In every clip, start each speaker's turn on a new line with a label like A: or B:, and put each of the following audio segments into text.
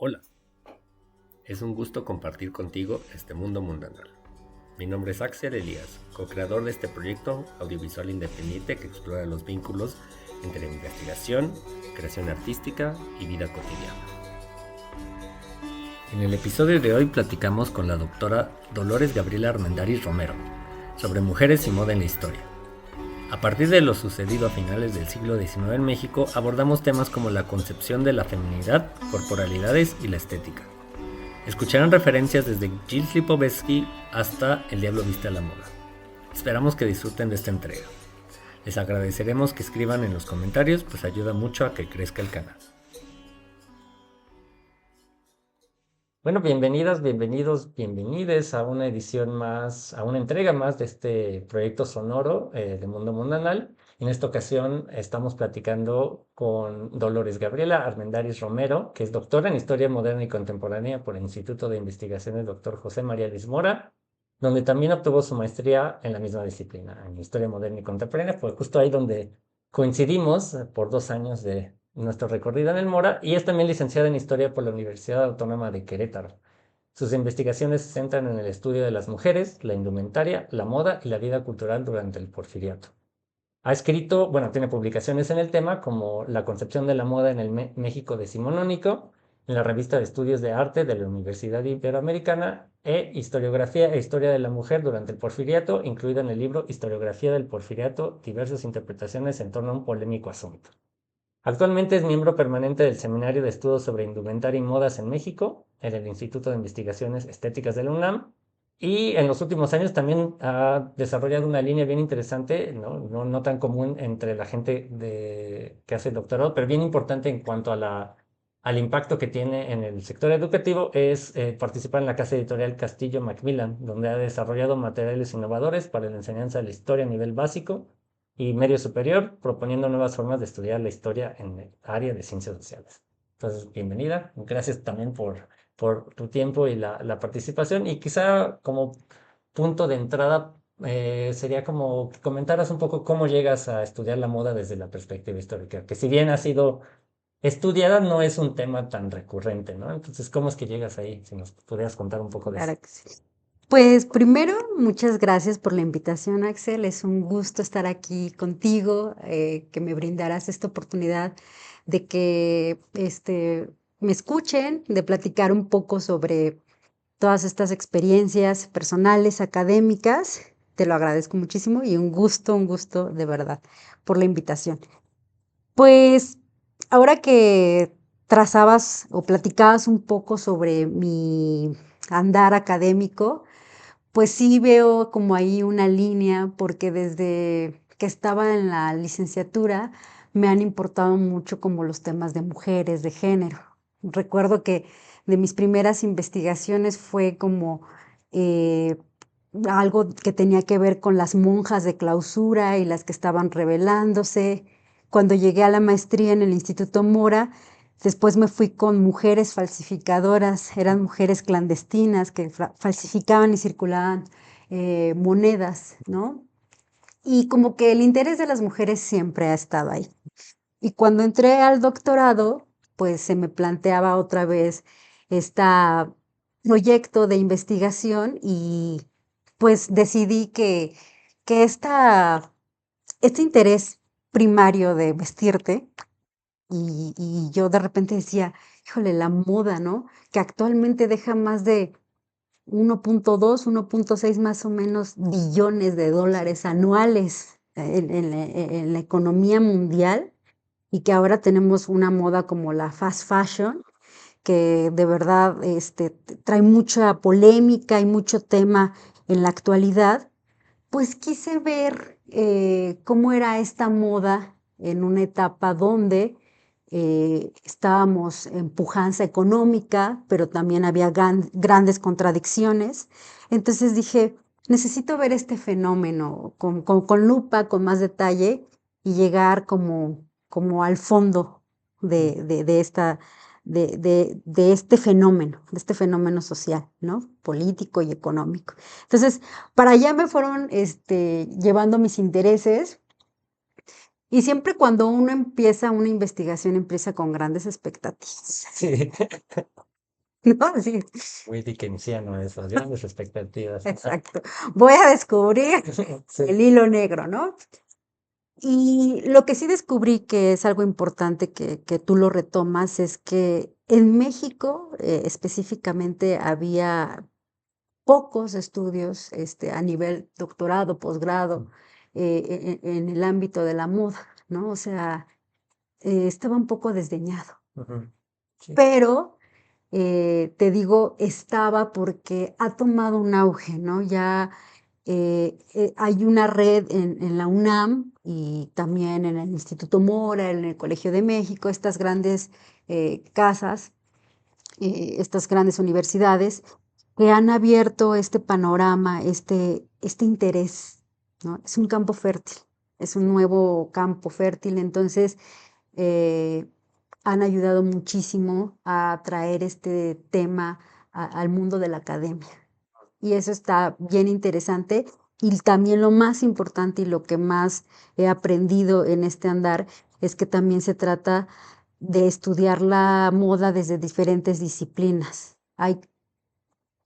A: Hola, es un gusto compartir contigo este mundo mundanal. Mi nombre es Axel Elías, co-creador de este proyecto audiovisual independiente que explora los vínculos entre investigación, creación artística y vida cotidiana. En el episodio de hoy platicamos con la doctora Dolores Gabriela Armendáriz Romero sobre mujeres y moda en la historia. A partir de lo sucedido a finales del siglo XIX en México, abordamos temas como la concepción de la feminidad, corporalidades y la estética. Escucharán referencias desde Gilles Lipovetsky hasta El Diablo Viste a la Moda. Esperamos que disfruten de esta entrega. Les agradeceremos que escriban en los comentarios, pues ayuda mucho a que crezca el canal. Bueno, bienvenidas, bienvenidos, bienvenides a una edición más, a una entrega más de este proyecto sonoro de Mundo Mundanal. En esta ocasión estamos platicando con Dolores Gabriela Armendáriz Romero, que es doctora en Historia Moderna y Contemporánea por el Instituto de Investigaciones Dr. José María Luis Mora, donde también obtuvo su maestría en la misma disciplina, en Historia Moderna y Contemporánea. Fue justo ahí donde coincidimos por 2 años de nuestro recorrido en el Mora, y es también licenciada en Historia por la Universidad Autónoma de Querétaro. Sus investigaciones se centran en el estudio de las mujeres, la indumentaria, la moda y la vida cultural durante el Porfiriato. Ha escrito, bueno, tiene publicaciones en el tema como La concepción de la moda en el México decimonónico, en la revista de Estudios de Arte de la Universidad Iberoamericana, Historiografía e Historia de la Mujer durante el Porfiriato, incluida en el libro Historiografía del Porfiriato, diversas interpretaciones en torno a un polémico asunto. Actualmente es miembro permanente del Seminario de Estudios sobre Indumentaria y Modas en México, en el Instituto de Investigaciones Estéticas de la UNAM, y en los últimos años también ha desarrollado una línea bien interesante, no tan común entre la gente que hace el doctorado, pero bien importante en cuanto al impacto que tiene en el sector educativo, es participar en la casa editorial Castillo Macmillan, donde ha desarrollado materiales innovadores para la enseñanza de la historia a nivel básico y medio superior, proponiendo nuevas formas de estudiar la historia en el área de ciencias sociales. Entonces, bienvenida. Gracias también por tu tiempo y la participación. Y quizá como punto de entrada sería como que comentaras un poco cómo llegas a estudiar la moda desde la perspectiva histórica, que si bien ha sido estudiada, no es un tema tan recurrente, ¿no? Entonces, ¿cómo es que llegas ahí? Si nos pudieras contar un poco de eso.
B: Claro que sí. Pues primero, muchas gracias por la invitación, Axel. Es un gusto estar aquí contigo, que me brindaras esta oportunidad de que me escuchen, de platicar un poco sobre todas estas experiencias personales, académicas. Te lo agradezco muchísimo y un gusto de verdad por la invitación. Pues ahora que trazabas o platicabas un poco sobre mi andar académico, pues sí veo como ahí una línea, porque desde que estaba en la licenciatura me han importado mucho como los temas de mujeres, de género. Recuerdo que de mis primeras investigaciones fue como eh, algo que tenía que ver con las monjas de clausura y las que estaban rebelándose. Cuando llegué a la maestría en el Instituto Mora, después me fui con mujeres falsificadoras, eran mujeres clandestinas que falsificaban y circulaban monedas, ¿no? Y como que el interés de las mujeres siempre ha estado ahí. Y cuando entré al doctorado, pues se me planteaba otra vez este proyecto de investigación y pues decidí que este interés primario de vestirte y yo de repente decía, híjole, la moda, ¿no? Que actualmente deja más de 1.2, 1.6 más o menos billones de dólares anuales en la economía mundial y que ahora tenemos una moda como la fast fashion, que de verdad trae mucha polémica y mucho tema en la actualidad. Pues quise ver cómo era esta moda en una etapa donde estábamos en pujanza económica, pero también había grandes contradicciones. Entonces dije, necesito ver este fenómeno con lupa, con más detalle y llegar como al fondo de esta, de este fenómeno social, ¿no? Político y económico. Entonces, para allá me fueron llevando mis intereses y siempre cuando uno empieza una investigación empieza con grandes expectativas.
A: Sí.
B: ¿no? Así,
A: Muy dickensiano eso, grandes expectativas.
B: exacto. Voy a descubrir
A: Sí.
B: el hilo negro, ¿no? Y lo que sí descubrí que es algo importante que tú lo retomas es que en México, específicamente, había pocos estudios, a nivel doctorado, posgrado, en el ámbito de la moda, ¿no? O sea, estaba un poco desdeñado,
A: Ujú. Sí.
B: pero, te digo, estaba porque ha tomado un auge, ¿no? Ya, hay una red en la UNAM y también en el Instituto Mora, en el Colegio de México, estas grandes, casas, estas grandes universidades que han abierto este panorama, este interés, ¿no? Es un campo fértil, es un nuevo campo fértil, entonces eh, han ayudado muchísimo a traer este tema al mundo de la academia. Y eso está bien interesante. Y también lo más importante y lo que más he aprendido en este andar es que también se trata de estudiar la moda desde diferentes disciplinas. Hay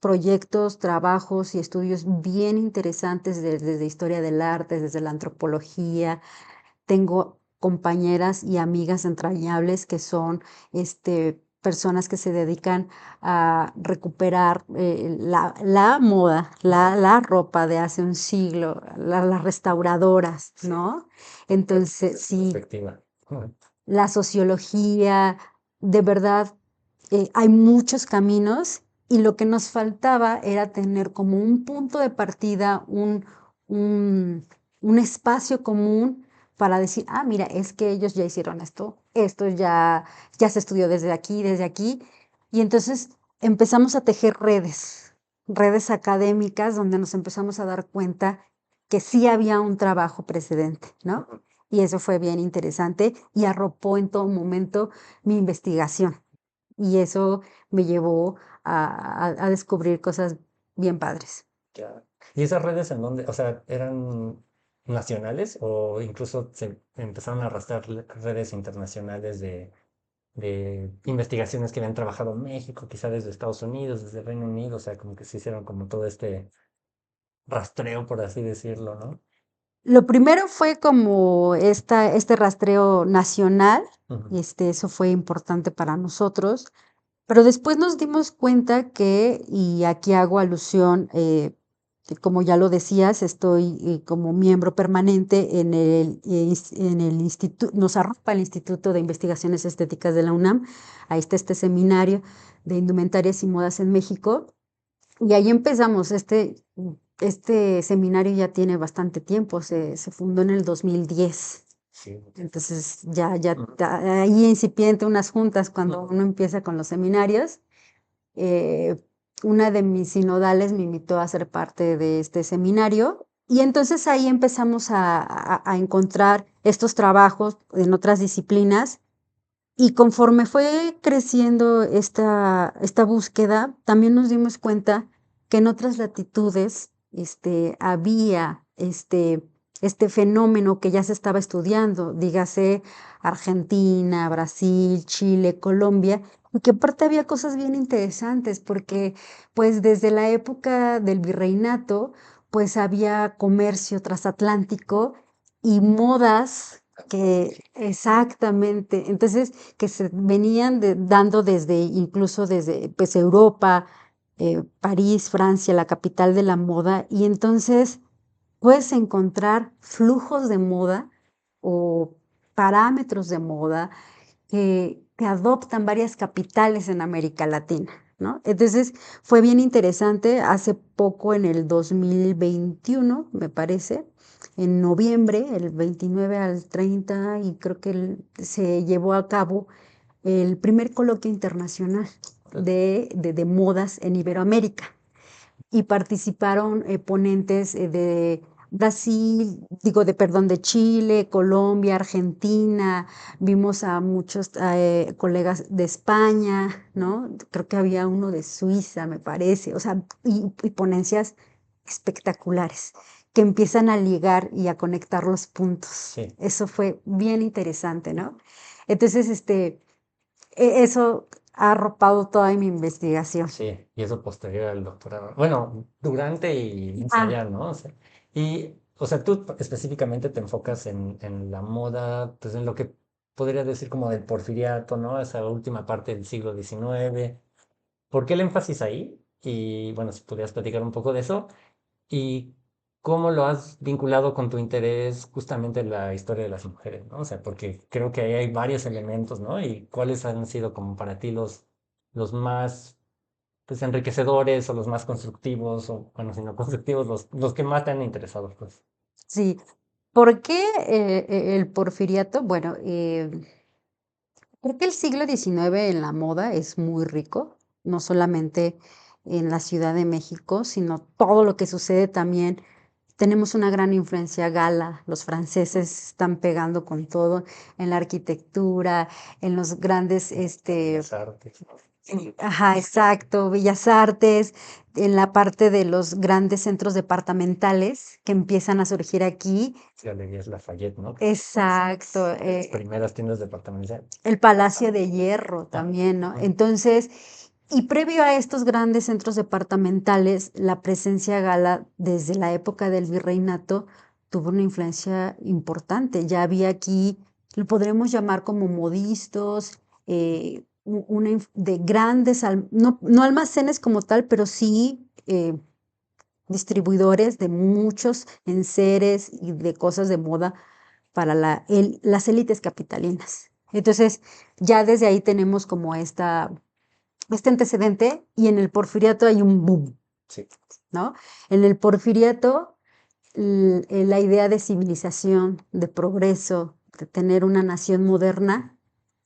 B: proyectos, trabajos y estudios bien interesantes desde historia del arte, desde la antropología. Tengo compañeras y amigas entrañables que son, personas que se dedican a recuperar, la moda, la ropa de hace un siglo, las restauradoras,
A: Sí,
B: ¿no?
A: súper
B: Entonces, sí,
A: perspectiva. Ujú.
B: la sociología, de verdad, hay muchos caminos y lo que nos faltaba era tener como un punto de partida, un, un espacio común para decir, ah, mira, es que ellos ya hicieron esto ya se estudió desde aquí, y entonces empezamos a tejer redes, redes académicas donde nos empezamos a dar cuenta que sí había un trabajo precedente, ¿no?
A: Ujú.
B: Y eso fue bien interesante y arropó en todo momento mi investigación. Y eso me llevó a descubrir cosas bien padres.
A: Ya. ¿Y esas redes en dónde, o sea, eran nacionales o incluso se empezaron a arrastrar redes internacionales de investigaciones que habían trabajado en México, quizá desde Estados Unidos, desde Reino Unido, o sea, como que se hicieron como todo este rastreo, por así decirlo, ¿no?
B: Lo primero fue como este rastreo nacional,
A: Ujú.
B: eso fue importante para nosotros, pero después nos dimos cuenta que, y aquí hago alusión, que como ya lo decías, estoy como miembro permanente en el instituto, nos arropa el Instituto de Investigaciones Estéticas de la UNAM, ahí está este seminario de indumentarias y modas en México, y ahí empezamos, este seminario ya tiene bastante tiempo, se fundó en el 2010.
A: Sí.
B: Entonces ya
A: Ujú.
B: ahí incipiente unas juntas cuando
A: Ujú.
B: uno empieza con los seminarios. eh, una de mis sinodales me invitó a ser parte de este seminario y entonces ahí empezamos a encontrar estos trabajos en otras disciplinas y conforme fue creciendo esta búsqueda, también nos dimos cuenta que en otras latitudes, había este fenómeno que ya se estaba estudiando, dígase Argentina, Brasil, Chile, Colombia, y que aparte había cosas bien interesantes, porque pues desde la época del virreinato, pues había comercio transatlántico y modas que exactamente, entonces que se venían dando desde, incluso desde pues Europa, París, Francia, la capital de la moda, y entonces puedes encontrar flujos de moda o parámetros de moda que adoptan varias capitales en América Latina, ¿no? Entonces fue bien interesante, hace poco en el 2021, me parece, en noviembre, el 29 al 30, y creo que se llevó a cabo el primer coloquio internacional de modas en Iberoamérica y participaron ponentes de Brasil, digo, perdón, de Chile, Colombia, Argentina, vimos a muchos colegas de España, ¿no? Creo que había uno de Suiza, me parece, o sea, y ponencias espectaculares que empiezan a ligar y a conectar los puntos.
A: Sí.
B: Eso fue bien interesante, ¿no? Entonces, eso ha arropado toda mi investigación.
A: Sí, y eso posterior al doctorado. Bueno, durante y más
B: Ah,
A: allá, ¿no? O sea, tú específicamente te enfocas en la moda, pues en lo que podría decir como del porfiriato, ¿no? Esa última parte del siglo XIX. ¿Por qué el énfasis ahí? Y bueno, si pudieras platicar un poco de eso. ¿Y cómo lo has vinculado con tu interés justamente en la historia de las mujeres, ¿no? O sea, porque creo que ahí hay varios elementos, ¿no? Y cuáles han sido como para ti los más pues, enriquecedores o los más constructivos, o bueno, si no constructivos, los que más te han interesado, pues.
B: sí. ¿Por qué el porfiriato? Bueno, creo que el siglo XIX en la moda es muy rico, no solamente en la Ciudad de México, sino todo lo que sucede también. Tenemos una gran influencia gala, los franceses están pegando con todo en la arquitectura, en los grandes,
A: Bellas Artes, ¿no?
B: ajá, exacto, Bellas Artes, en la parte de los grandes centros departamentales que empiezan a surgir aquí.
A: Galerías Lafayette, ¿no? Que
B: Exacto,
A: las primeras tiendas departamentales.
B: el Palacio de Hierro
A: Ah,
B: también, ¿no?
A: mm,
B: Entonces, y previo a estos grandes centros departamentales, la presencia gala desde la época del virreinato tuvo una influencia importante. Ya había aquí, lo podremos llamar como modistos, de grandes, no, no almacenes como tal, pero sí distribuidores de muchos enseres y de cosas de moda para las élites capitalinas. Entonces, ya desde ahí tenemos como este antecedente y en el porfiriato hay un boom,
A: sí.
B: ¿no? En el porfiriato, la idea de civilización, de progreso, de tener una nación moderna,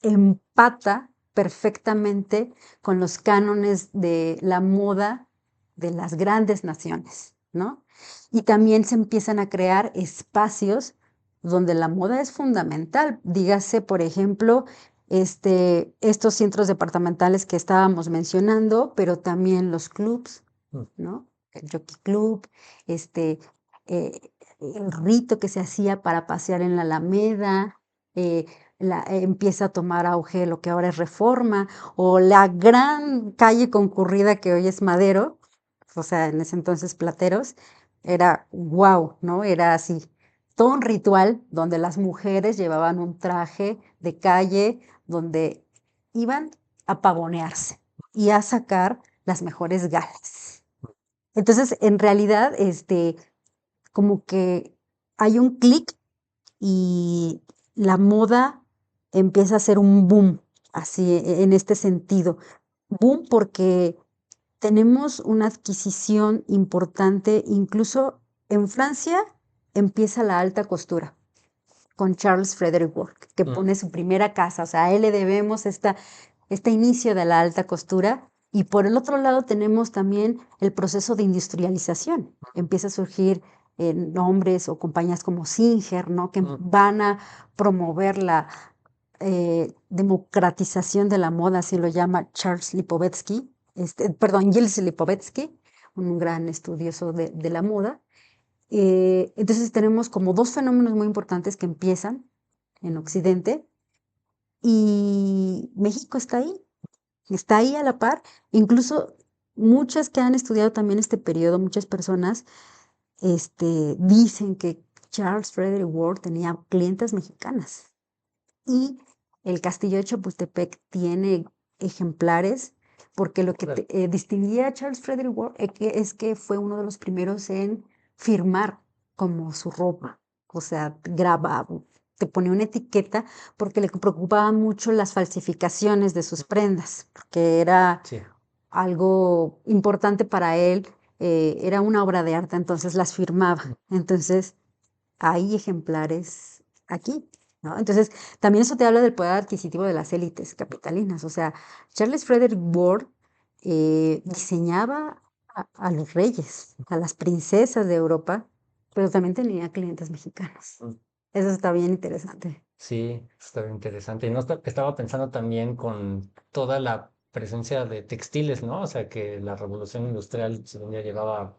B: empata perfectamente con los cánones de la moda de las grandes naciones, ¿no? Y también se empiezan a crear espacios donde la moda es fundamental. Dígase, por ejemplo, estos centros departamentales que estábamos mencionando, pero también los clubs,
A: Mm,
B: ¿no? El Jockey Club, este, el rito que se hacía para pasear en la Alameda, eh, empieza a tomar auge lo que ahora es Reforma, o la gran calle concurrida que hoy es Madero, o sea, en ese entonces Plateros, era wow, ¿no? Era así, todo un ritual donde las mujeres llevaban un traje de calle, donde iban a pavonearse y a sacar las mejores galas. Entonces, en realidad, como que hay un clic y la moda empieza a ser un boom, así en este sentido. Boom porque tenemos una adquisición importante, incluso en Francia empieza la alta costura con Charles Frederick Worth, que
A: mm,
B: pone su primera casa, o sea, a él le debemos este inicio de la alta costura. Y por el otro lado tenemos también el proceso de industrialización. Empieza a surgir nombres o compañías como Singer, ¿no? Que
A: mm,
B: van a promover la democratización de la moda, así lo llama Charles Lipovetsky, perdón, Gilles Lipovetsky, un gran estudioso de la moda. Entonces tenemos como dos fenómenos muy importantes que empiezan en Occidente y México está ahí a la par. Incluso muchas que han estudiado también este periodo, muchas personas dicen que Charles Frederick Ward tenía clientas mexicanas y el castillo de Chapultepec tiene ejemplares porque lo que
A: órale,
B: distinguía a Charles Frederick Ward es que fue uno de los primeros en firmar como su ropa, o sea, grababa, te ponía una etiqueta porque le preocupaban mucho las falsificaciones de sus
A: mm,
B: prendas, porque era
A: sí.
B: algo importante para él, era una obra de arte, entonces las firmaba.
A: Mm,
B: Entonces, hay ejemplares aquí, ¿no? Entonces, también eso te habla del poder adquisitivo de las élites capitalinas. O sea, Charles Frederick Ward diseñaba a los reyes, a las princesas de Europa, pero también tenía clientes mexicanos.
A: mm.
B: Eso está bien interesante.
A: Sí, está bien interesante. Y no estaba pensando también con toda la presencia de textiles, ¿no? O sea, que la revolución industrial, según ya llevaba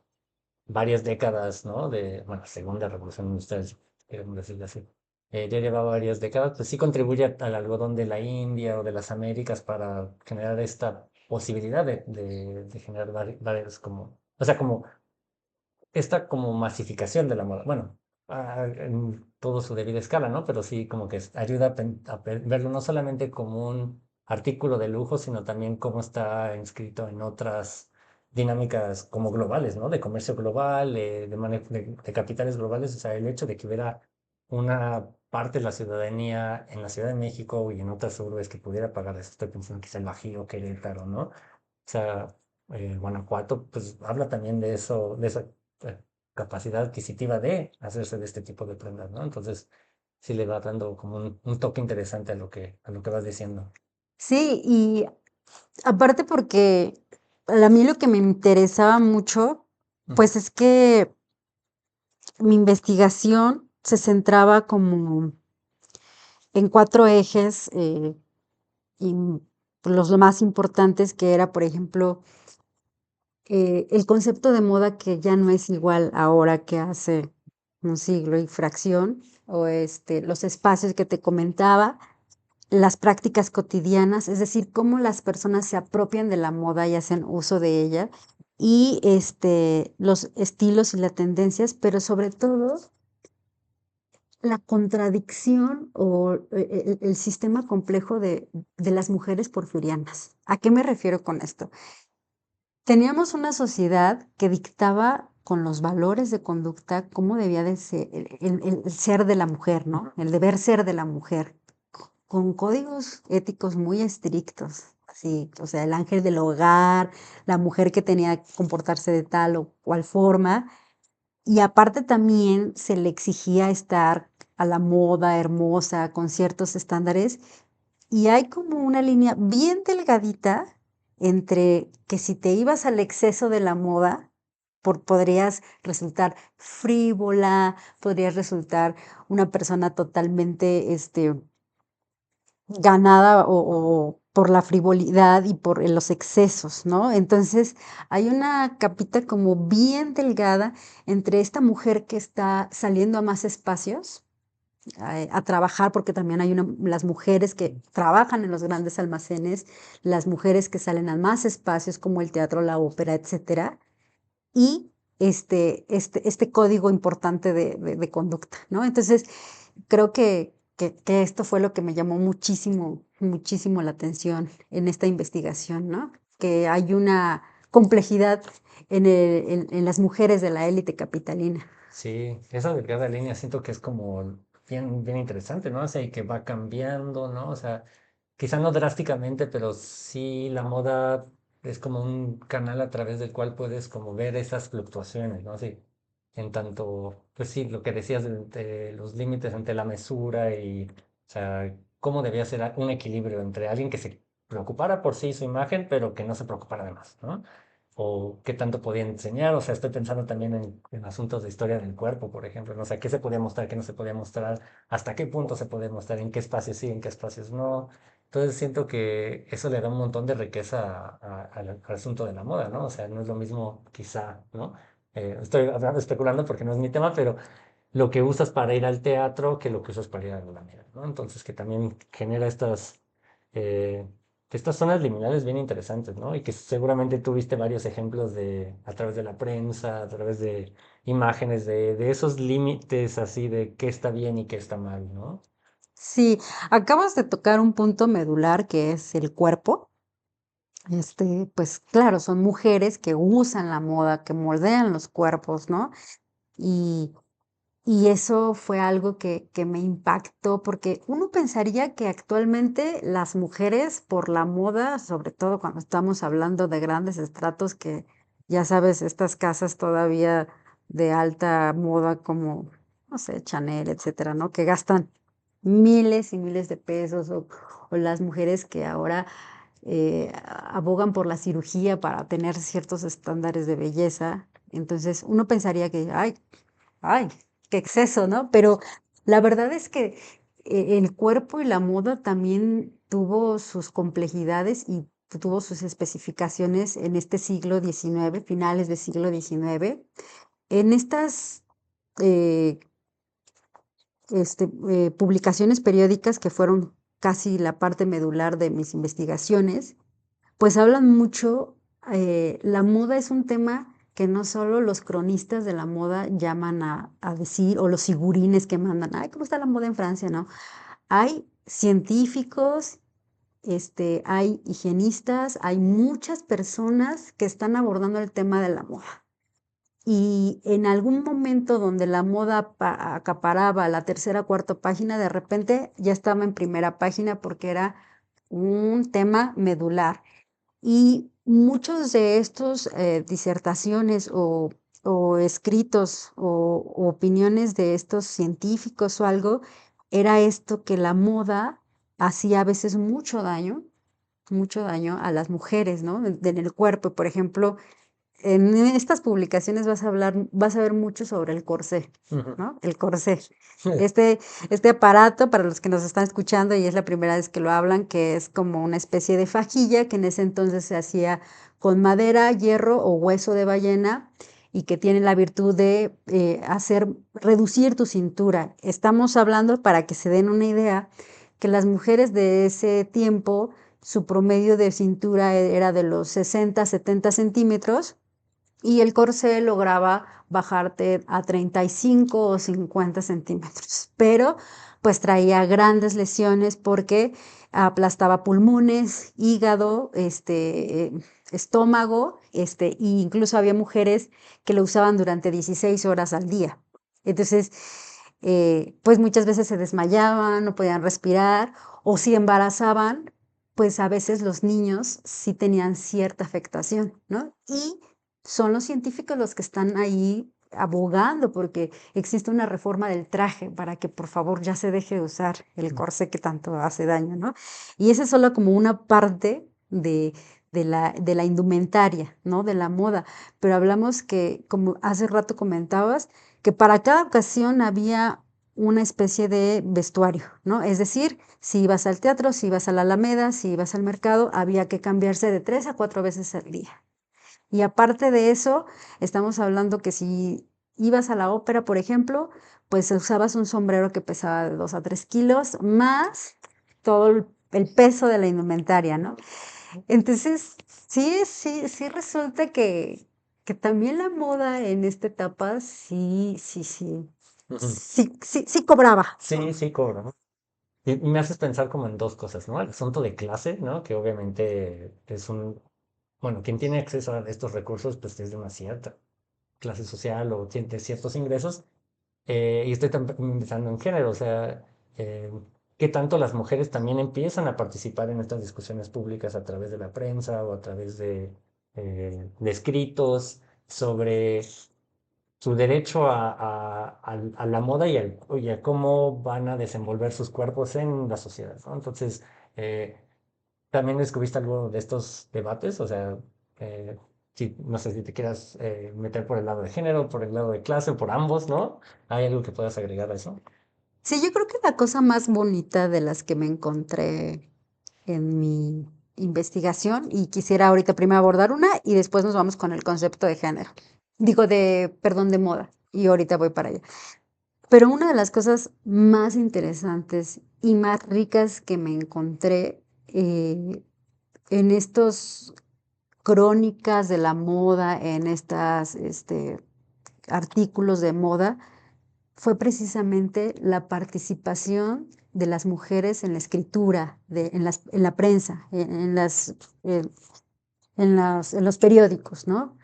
A: varias décadas, ¿no? Bueno, segunda revolución industrial, si queremos decirlo así. ya lleva varias décadas, pues sí contribuye al algodón de la India o de las Américas para generar esta posibilidad de generar varios como, o sea, como esta como masificación de la moda. Bueno, en todo su debida escala, ¿no? Pero sí como que ayuda verlo no solamente como un artículo de lujo, sino también cómo está inscrito en otras dinámicas como globales, ¿no? De comercio global, de capitales globales. O sea, el hecho de que hubiera una parte de la ciudadanía en la Ciudad de México y en otras urbes que pudiera pagar eso. Estoy pensando quizá el Bajío, Querétaro, ¿no? O sea, Guanajuato, pues habla también de eso, de esa eh, capacidad adquisitiva de hacerse de este tipo de prendas, ¿no? Entonces, sí le va dando como un toque interesante a lo que vas diciendo.
B: Sí, y aparte porque a mí lo que me interesaba mucho,
A: Ujú.
B: pues es que mi investigación se centraba como en cuatro ejes y los más importantes que era, por ejemplo, el concepto de moda que ya no es igual ahora que hace un siglo y fracción, o los espacios que te comentaba, las prácticas cotidianas, es decir, cómo las personas se apropian de la moda y hacen uso de ella, y los estilos y las tendencias, pero sobre todo la contradicción o el sistema complejo de las mujeres porfirianas. ¿A qué me refiero con esto? Teníamos una sociedad que dictaba con los valores de conducta cómo debía de ser el ser de la mujer, ¿no? El deber ser de la mujer, con códigos éticos muy estrictos. Así, o sea, el ángel del hogar, la mujer que tenía que comportarse de tal o cual forma, y aparte también se le exigía estar a la moda, hermosa, con ciertos estándares, y hay como una línea bien delgadita entre que si te ibas al exceso de la moda, podrías resultar frívola, podrías resultar una persona totalmente ganada o por la frivolidad y por los excesos, ¿no? Entonces hay una capita como bien delgada entre esta mujer que está saliendo a más espacios a trabajar, porque también hay las mujeres que trabajan en los grandes almacenes, las mujeres que salen a más espacios como el teatro, la ópera, etcétera, y este código importante de conducta, ¿no? Entonces, creo que esto fue lo que me llamó muchísimo, muchísimo la atención en esta investigación, ¿no? Que hay una complejidad en las mujeres de la élite capitalina.
A: Sí, esa delgada línea siento que es como bien interesante, ¿no? O sea, y que va cambiando, ¿no? O sea, quizá no drásticamente, pero sí la moda es como un canal a través del cual puedes como ver esas fluctuaciones, ¿no? Sí, en tanto, pues sí, lo que decías de los límites entre la mesura y, o sea, cómo debía ser un equilibrio entre alguien que se preocupara por sí su imagen, pero que no se preocupara de más, ¿no? O qué tanto podía enseñar, o sea, estoy pensando también en asuntos de historia del cuerpo, por ejemplo, ¿no? O sea, qué se podía mostrar, qué no se podía mostrar, hasta qué punto se podía mostrar, en qué espacios sí, en qué espacios no. Entonces siento que eso le da un montón de riqueza al asunto de la moda, ¿no? O sea, no es lo mismo quizá, ¿no? Estoy hablando, especulando porque no es mi tema, pero lo que usas para ir al teatro que lo que usas para ir a la Alameda, ¿no? Entonces que también genera eh, estas zonas liminales bien interesantes, ¿no? Y que seguramente tuviste varios ejemplos a través de la prensa, a través de imágenes de esos límites así de qué está bien y qué está mal, ¿no?
B: Sí, acabas de tocar un punto medular que es el cuerpo. Pues claro, son mujeres que usan la moda, que moldean los cuerpos, ¿no? Y, y eso fue algo que me impactó porque uno pensaría que actualmente las mujeres por la moda, sobre todo cuando estamos hablando de grandes estratos que ya sabes, estas casas todavía de alta moda como, no sé, Chanel, etcétera, ¿no? Que gastan miles y miles de pesos o las mujeres que ahora abogan por la cirugía para tener ciertos estándares de belleza. Entonces uno pensaría que, ay, qué exceso, ¿no? Pero la verdad es que el cuerpo y la moda también tuvo sus complejidades y tuvo sus especificaciones en este siglo XIX, finales del siglo XIX. En estas eh, publicaciones periódicas que fueron casi la parte medular de mis investigaciones, pues hablan mucho, la moda es un tema que no solo los cronistas de la moda llaman a decir, o los figurines que mandan, ay, ¿cómo está la moda en Francia? No, hay científicos, hay higienistas, hay muchas personas que están abordando el tema de la moda. Y en algún momento donde la moda acaparaba la tercera o cuarta página, de repente ya estaba en primera página porque era un tema medular. Y muchos de estos disertaciones o escritos o opiniones de estos científicos o algo, era esto que la moda hacía a veces mucho daño a las mujeres, ¿no? En el cuerpo. Por ejemplo, en estas publicaciones vas a ver mucho sobre el corsé,
A: Ujú.
B: ¿no? El corsé. Este, este aparato, para los que nos están escuchando y es la primera vez que lo hablan, que es como una especie de fajilla que en ese entonces se hacía con madera, hierro o hueso de ballena y que tiene la virtud de reducir tu cintura. Estamos hablando, para que se den una idea, que las mujeres de ese tiempo, su promedio de cintura era de los 60, 70 centímetros y el corsé lograba bajarte a 35 o 50 centímetros, pero pues traía grandes lesiones porque aplastaba pulmones, hígado, estómago, e incluso había mujeres que lo usaban durante 16 horas al día. Entonces, pues muchas veces se desmayaban, no podían respirar, o si embarazaban, pues a veces los niños sí tenían cierta afectación, ¿no? Y son los científicos los que están ahí abogando porque existe una reforma del traje para que por favor ya se deje de usar el corsé que tanto hace daño, ¿no? Y esa es solo como una parte de la indumentaria, ¿no? De la moda. Pero hablamos que, como hace rato comentabas, que para cada ocasión había una especie de vestuario, ¿no? Es decir, si ibas al teatro, si ibas a la Alameda, si ibas al mercado, había que cambiarse de 3 a 4 veces al día. Y aparte de eso, estamos hablando que si ibas a la ópera, por ejemplo, pues usabas un sombrero que pesaba de 2 a 3 kilos, más todo el peso de la indumentaria, ¿no? Entonces, sí resulta que también la moda en esta etapa
A: Ujú.
B: sí cobraba.
A: Sí, sí, cobro, ¿no? Y me haces pensar como en dos cosas, ¿no? El asunto de clase, ¿no? Que obviamente es bueno, quien tiene acceso a estos recursos, pues es de una cierta clase social o tiene ciertos ingresos. Y estoy también pensando en género, o sea, eh, qué tanto las mujeres también empiezan a participar en estas discusiones públicas a través de la prensa o a través de escritos sobre su derecho a la moda y a cómo van a desenvolver sus cuerpos en la sociedad, ¿no? Entonces, eh, ¿también descubriste algo de estos debates? O sea, eh, no sé si te quieras meter por el lado de género, por el lado de clase, o por ambos, ¿no? ¿Hay algo que puedas agregar a eso?
B: Sí, yo creo que la cosa más bonita de las que me encontré en mi investigación, y quisiera ahorita primero abordar una y después nos vamos con el concepto de género. Digo, perdón, de moda, y ahorita voy para allá. Pero una de las cosas más interesantes y más ricas que me encontré en estos crónicas de la moda, en estas artículos de moda, fue precisamente la participación de las mujeres en la escritura, en la prensa, eh, en los periódicos, ¿no?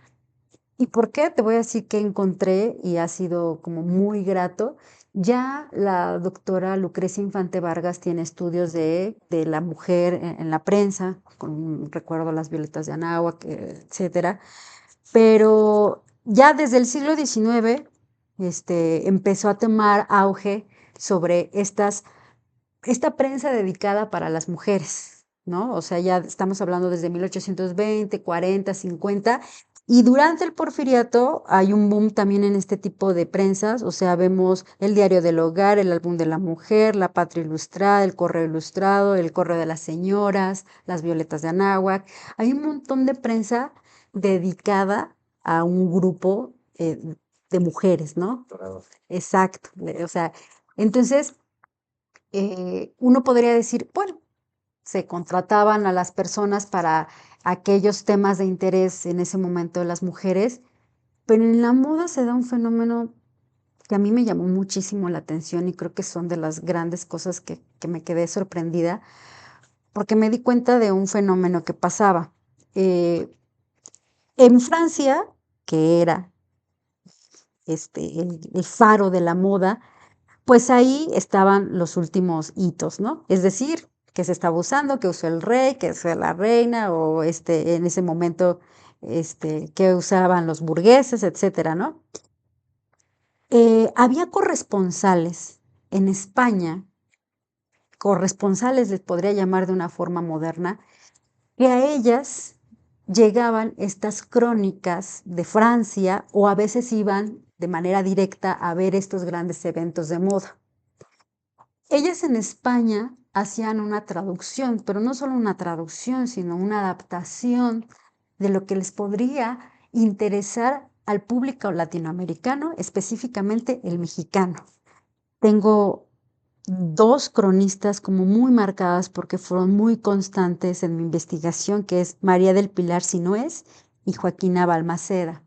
B: ¿Y por qué? Te voy a decir que encontré y ha sido como muy grato. Ya la doctora Lucrecia Infante Vargas tiene estudios de la mujer en la prensa, con recuerdo las violetas de Anáhuac, etcétera. Pero ya desde el siglo XIX, empezó a tomar auge sobre esta prensa dedicada para las mujeres, ¿no? O sea, ya estamos hablando desde 1820, 40, 50, y durante el Porfiriato hay un boom también en este tipo de prensas, o sea, vemos el Diario del Hogar, el Álbum de la Mujer, la Patria Ilustrada, el Correo Ilustrado, el Correo de las Señoras, las Violetas de Anáhuac. Hay un montón de prensa dedicada a un grupo de mujeres, ¿no?
A: Dorado.
B: Exacto, o sea, Entonces, uno podría decir, bueno, se contrataban a las personas para aquellos temas de interés en ese momento de las mujeres, pero en la moda se da un fenómeno que a mí me llamó muchísimo la atención y creo que son de las grandes cosas que me quedé sorprendida, porque me di cuenta de un fenómeno que pasaba. Eh, en Francia, que era el faro de la moda, pues ahí estaban los últimos hitos, ¿no? Es decir, que se estaba usando, que usó el rey, que usó la reina, o en ese momento, que usaban los burgueses, etcétera, ¿no? Había corresponsales en España, corresponsales les podría llamar de una forma moderna, que a ellas llegaban estas crónicas de Francia o a veces iban de manera directa a ver estos grandes eventos de moda. Ellas en España hacían una traducción, pero no solo una traducción, sino una adaptación de lo que les podría interesar al público latinoamericano, específicamente el mexicano. Tengo dos cronistas como muy marcadas porque fueron muy constantes en mi investigación, que es María del Pilar Sinués y Joaquina Balmaceda.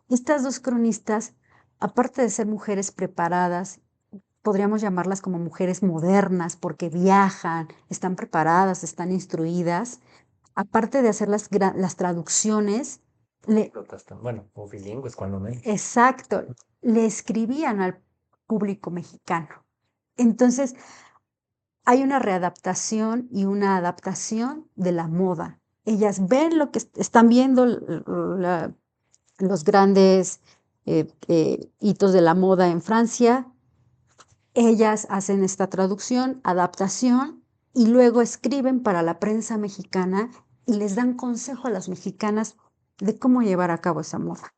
B: Estas dos cronistas, aparte de ser mujeres preparadas, podríamos llamarlas como mujeres modernas porque viajan, están preparadas, están instruidas. Aparte de hacer las traducciones, le,
A: Bueno, o bilingües cuando menos.
B: exacto, le escribían al público mexicano. Entonces, hay una readaptación y una adaptación de la moda. Ellas ven lo que están viendo, los grandes hitos de la moda en Francia. Ellas hacen esta traducción, adaptación, y luego escriben para la prensa mexicana y les dan consejo a las mexicanas de cómo llevar a cabo esa moda.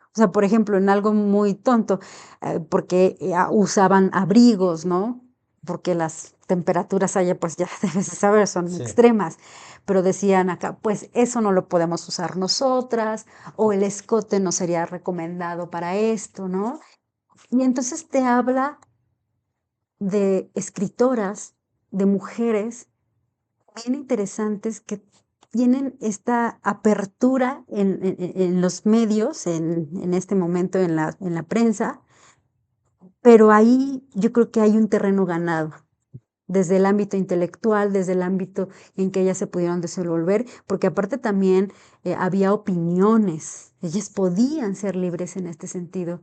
B: O sea, por ejemplo, en algo muy tonto, porque usaban abrigos, ¿no? Porque las temperaturas allá, pues ya debes de saber, son
A: Sí.
B: extremas. Pero decían acá, pues eso no lo podemos usar nosotras, o el escote no sería recomendado para esto, ¿no? Y entonces te habla de escritoras, de mujeres bien interesantes que tienen esta apertura en los medios, en este momento en la prensa, pero ahí yo creo que hay un terreno ganado, desde el ámbito intelectual, desde el ámbito en que ellas se pudieron desenvolver, porque aparte también había opiniones, ellas podían ser libres en este sentido.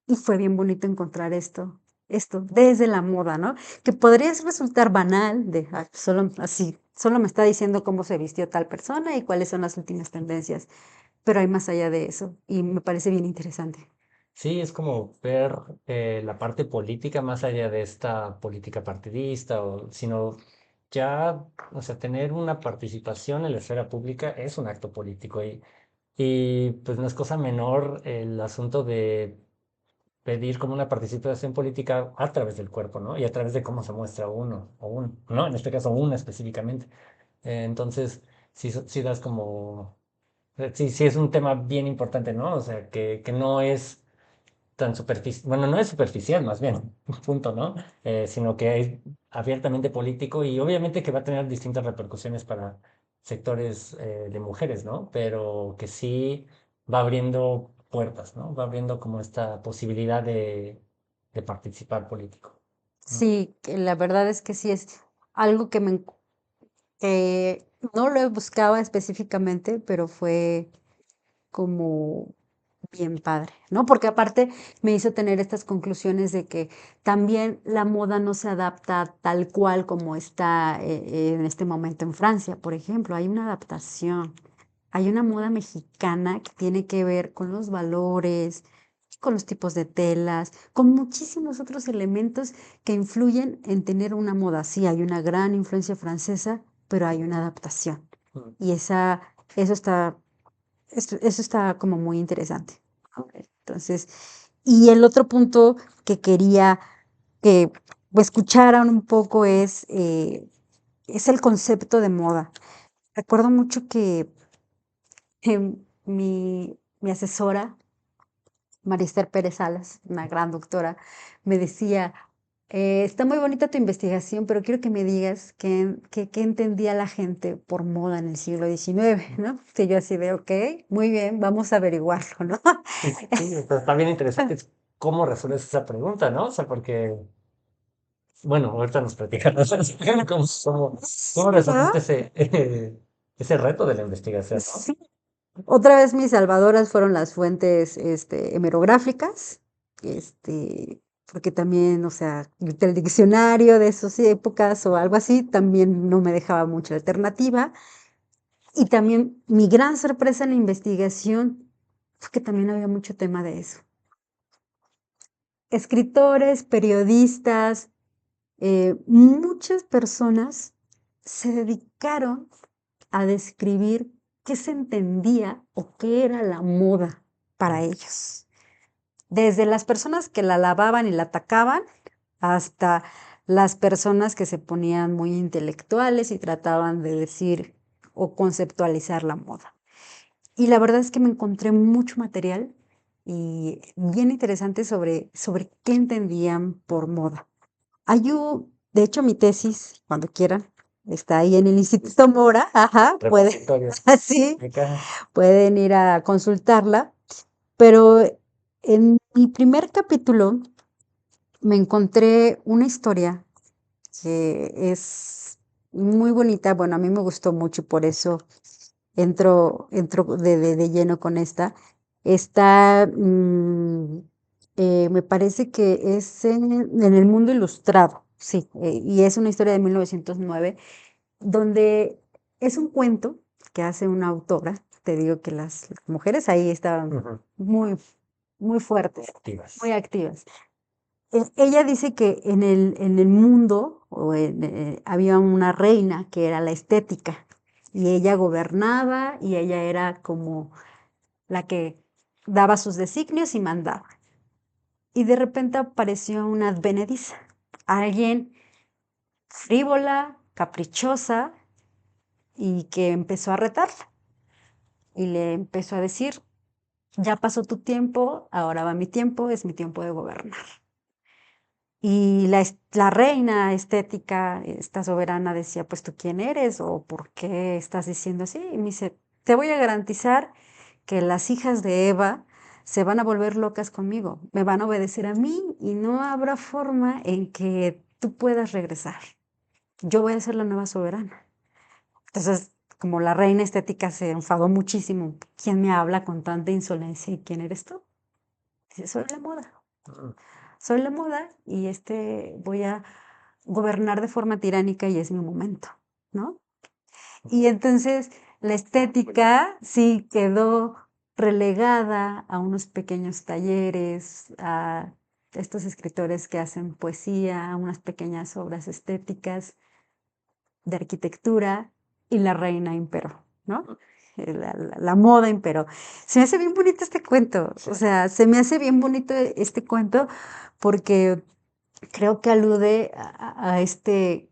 B: Y fue bien bonito encontrar esto desde la moda, ¿no? Que podría resultar banal, de solo así, solo me está diciendo cómo se vistió tal persona y cuáles son las últimas tendencias, pero hay más allá de eso y me parece bien interesante.
A: Sí, es como ver la parte política más allá de esta política partidista, sino ya, o sea, tener una participación en la esfera pública es un acto político y pues no es cosa menor el asunto de pedir como una participación política a través del cuerpo, ¿no? Y a través de cómo se muestra uno, o uno, ¿no? En este caso, una específicamente. Entonces, sí, sí das como, sí, sí es un tema bien importante, ¿no? O sea, que no es tan superficial, bueno, no es superficial más bien, punto, ¿no? Sino que es abiertamente político y obviamente que va a tener distintas repercusiones para sectores de mujeres, ¿no? Pero que sí va abriendo puertas, ¿no? Va abriendo como esta posibilidad de participar político, ¿no?
B: Sí, que la verdad es que sí es algo que no lo buscaba específicamente, pero fue como bien padre, ¿no? Porque aparte me hizo tener estas conclusiones de que también la moda no se adapta tal cual como está en este momento en Francia, por ejemplo, hay una adaptación, hay una moda mexicana que tiene que ver con los valores, con los tipos de telas, con muchísimos otros elementos que influyen en tener una moda. Sí, hay una gran influencia francesa, pero hay una adaptación.
A: Mm.
B: Y eso está eso está como muy interesante. Entonces, y el otro punto que quería que escucharan un poco es el concepto de moda. Recuerdo mucho que mi asesora, Marister Pérez Salas, una gran doctora, me decía, Está muy bonita tu investigación, pero quiero que me digas qué entendía la gente por moda en el siglo XIX, ¿no? Que yo así de, ok, muy bien, vamos a averiguarlo, ¿no?
A: Sí, sí, o sea, está bien interesante cómo resuelves esa pregunta, ¿no? O sea, porque, bueno, ahorita nos platicarás cómo
B: Ajá.
A: resolviste ese reto de la investigación, ¿no?
B: Sí. Otra vez mis salvadoras fueron las fuentes, hemerográficas, porque también, o sea, el diccionario de esas épocas o algo así, también no me dejaba mucha alternativa. Y también mi gran sorpresa en la investigación fue que también había mucho tema de eso. Escritores, periodistas, muchas personas se dedicaron a describir qué se entendía o qué era la moda para ellos. Desde las personas que la alababan y la atacaban, hasta las personas que se ponían muy intelectuales y trataban de decir o conceptualizar la moda. Y la verdad es que me encontré mucho material y bien interesante sobre qué entendían por moda. De hecho, mi tesis, cuando quieran, está ahí en el Instituto Mora, ajá,
A: Repositorio.
B: así,
A: Acá.
B: pueden ir a consultarla, pero en mi primer capítulo me encontré una historia que es muy bonita, bueno, a mí me gustó mucho y por eso entro de lleno con esta. Está, me parece que es en El Mundo Ilustrado, sí, y es una historia de 1909, donde es un cuento que hace una autora. Te digo que las mujeres ahí estaban
A: Ujú.
B: muy, muy fuertes, muy
A: Activas.
B: activas. Ella dice que en el mundo había una reina que era la estética y ella gobernaba y ella era como la que daba sus designios y mandaba. Y de repente apareció una advenediza, alguien frívola, caprichosa y que empezó a retarla y le empezó a decir, ya pasó tu tiempo, ahora va mi tiempo, es mi tiempo de gobernar. Y la reina estética, esta soberana, decía, pues tú quién eres o por qué estás diciendo así. Y me dice, te voy a garantizar que las hijas de Eva se van a volver locas conmigo, me van a obedecer a mí y no habrá forma en que tú puedas regresar. Yo voy a ser la nueva soberana. Entonces, como la reina estética se enfadó muchísimo, ¿quién me habla con tanta insolencia y quién eres tú? Dice, soy la moda.
A: Mm.
B: Soy la moda y voy a gobernar de forma tiránica y es mi momento, ¿no? Y entonces la estética sí quedó relegada a unos pequeños talleres, a estos escritores que hacen poesía, a unas pequeñas obras estéticas de arquitectura y la reina imperó, ¿no? La moda imperó. Se me hace bien bonito este cuento, o sea, se me hace bien bonito este cuento porque creo que alude a este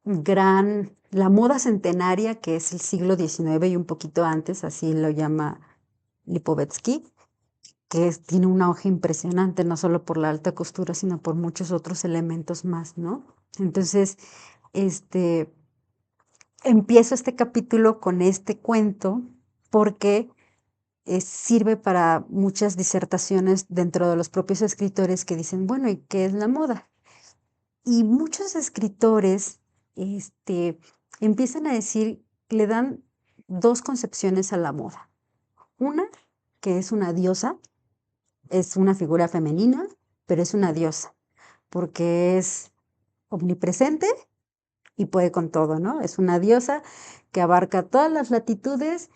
B: la moda centenaria que es el siglo XIX y un poquito antes, así lo llama Lipovetsky, que tiene un auge impresionante, no solo por la alta costura, sino por muchos otros elementos más, ¿no? Entonces, este, empiezo este capítulo con este cuento porque sirve para muchas disertaciones dentro de los propios escritores que dicen, bueno, ¿y qué es la moda? Y muchos escritores, empiezan a decir, le dan dos concepciones a la moda. Una, que es una diosa, es una figura femenina, pero es una diosa, porque es omnipresente y puede con todo, ¿no? Es una diosa que abarca todas las latitudes,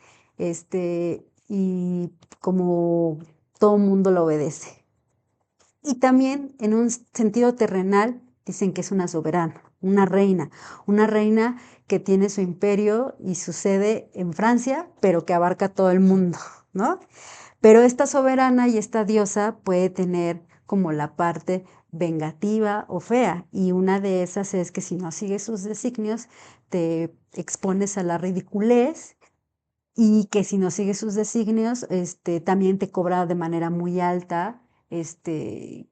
B: y como todo mundo lo obedece. Y también en un sentido terrenal dicen que es una soberana, una reina que tiene su imperio y su sede en Francia, pero que abarca todo el mundo, ¿no? Pero esta soberana y esta diosa puede tener como la parte vengativa o fea, y una de esas es que si no sigues sus designios, te expones a la ridiculez y que si no sigues sus designios, también te cobra de manera muy alta,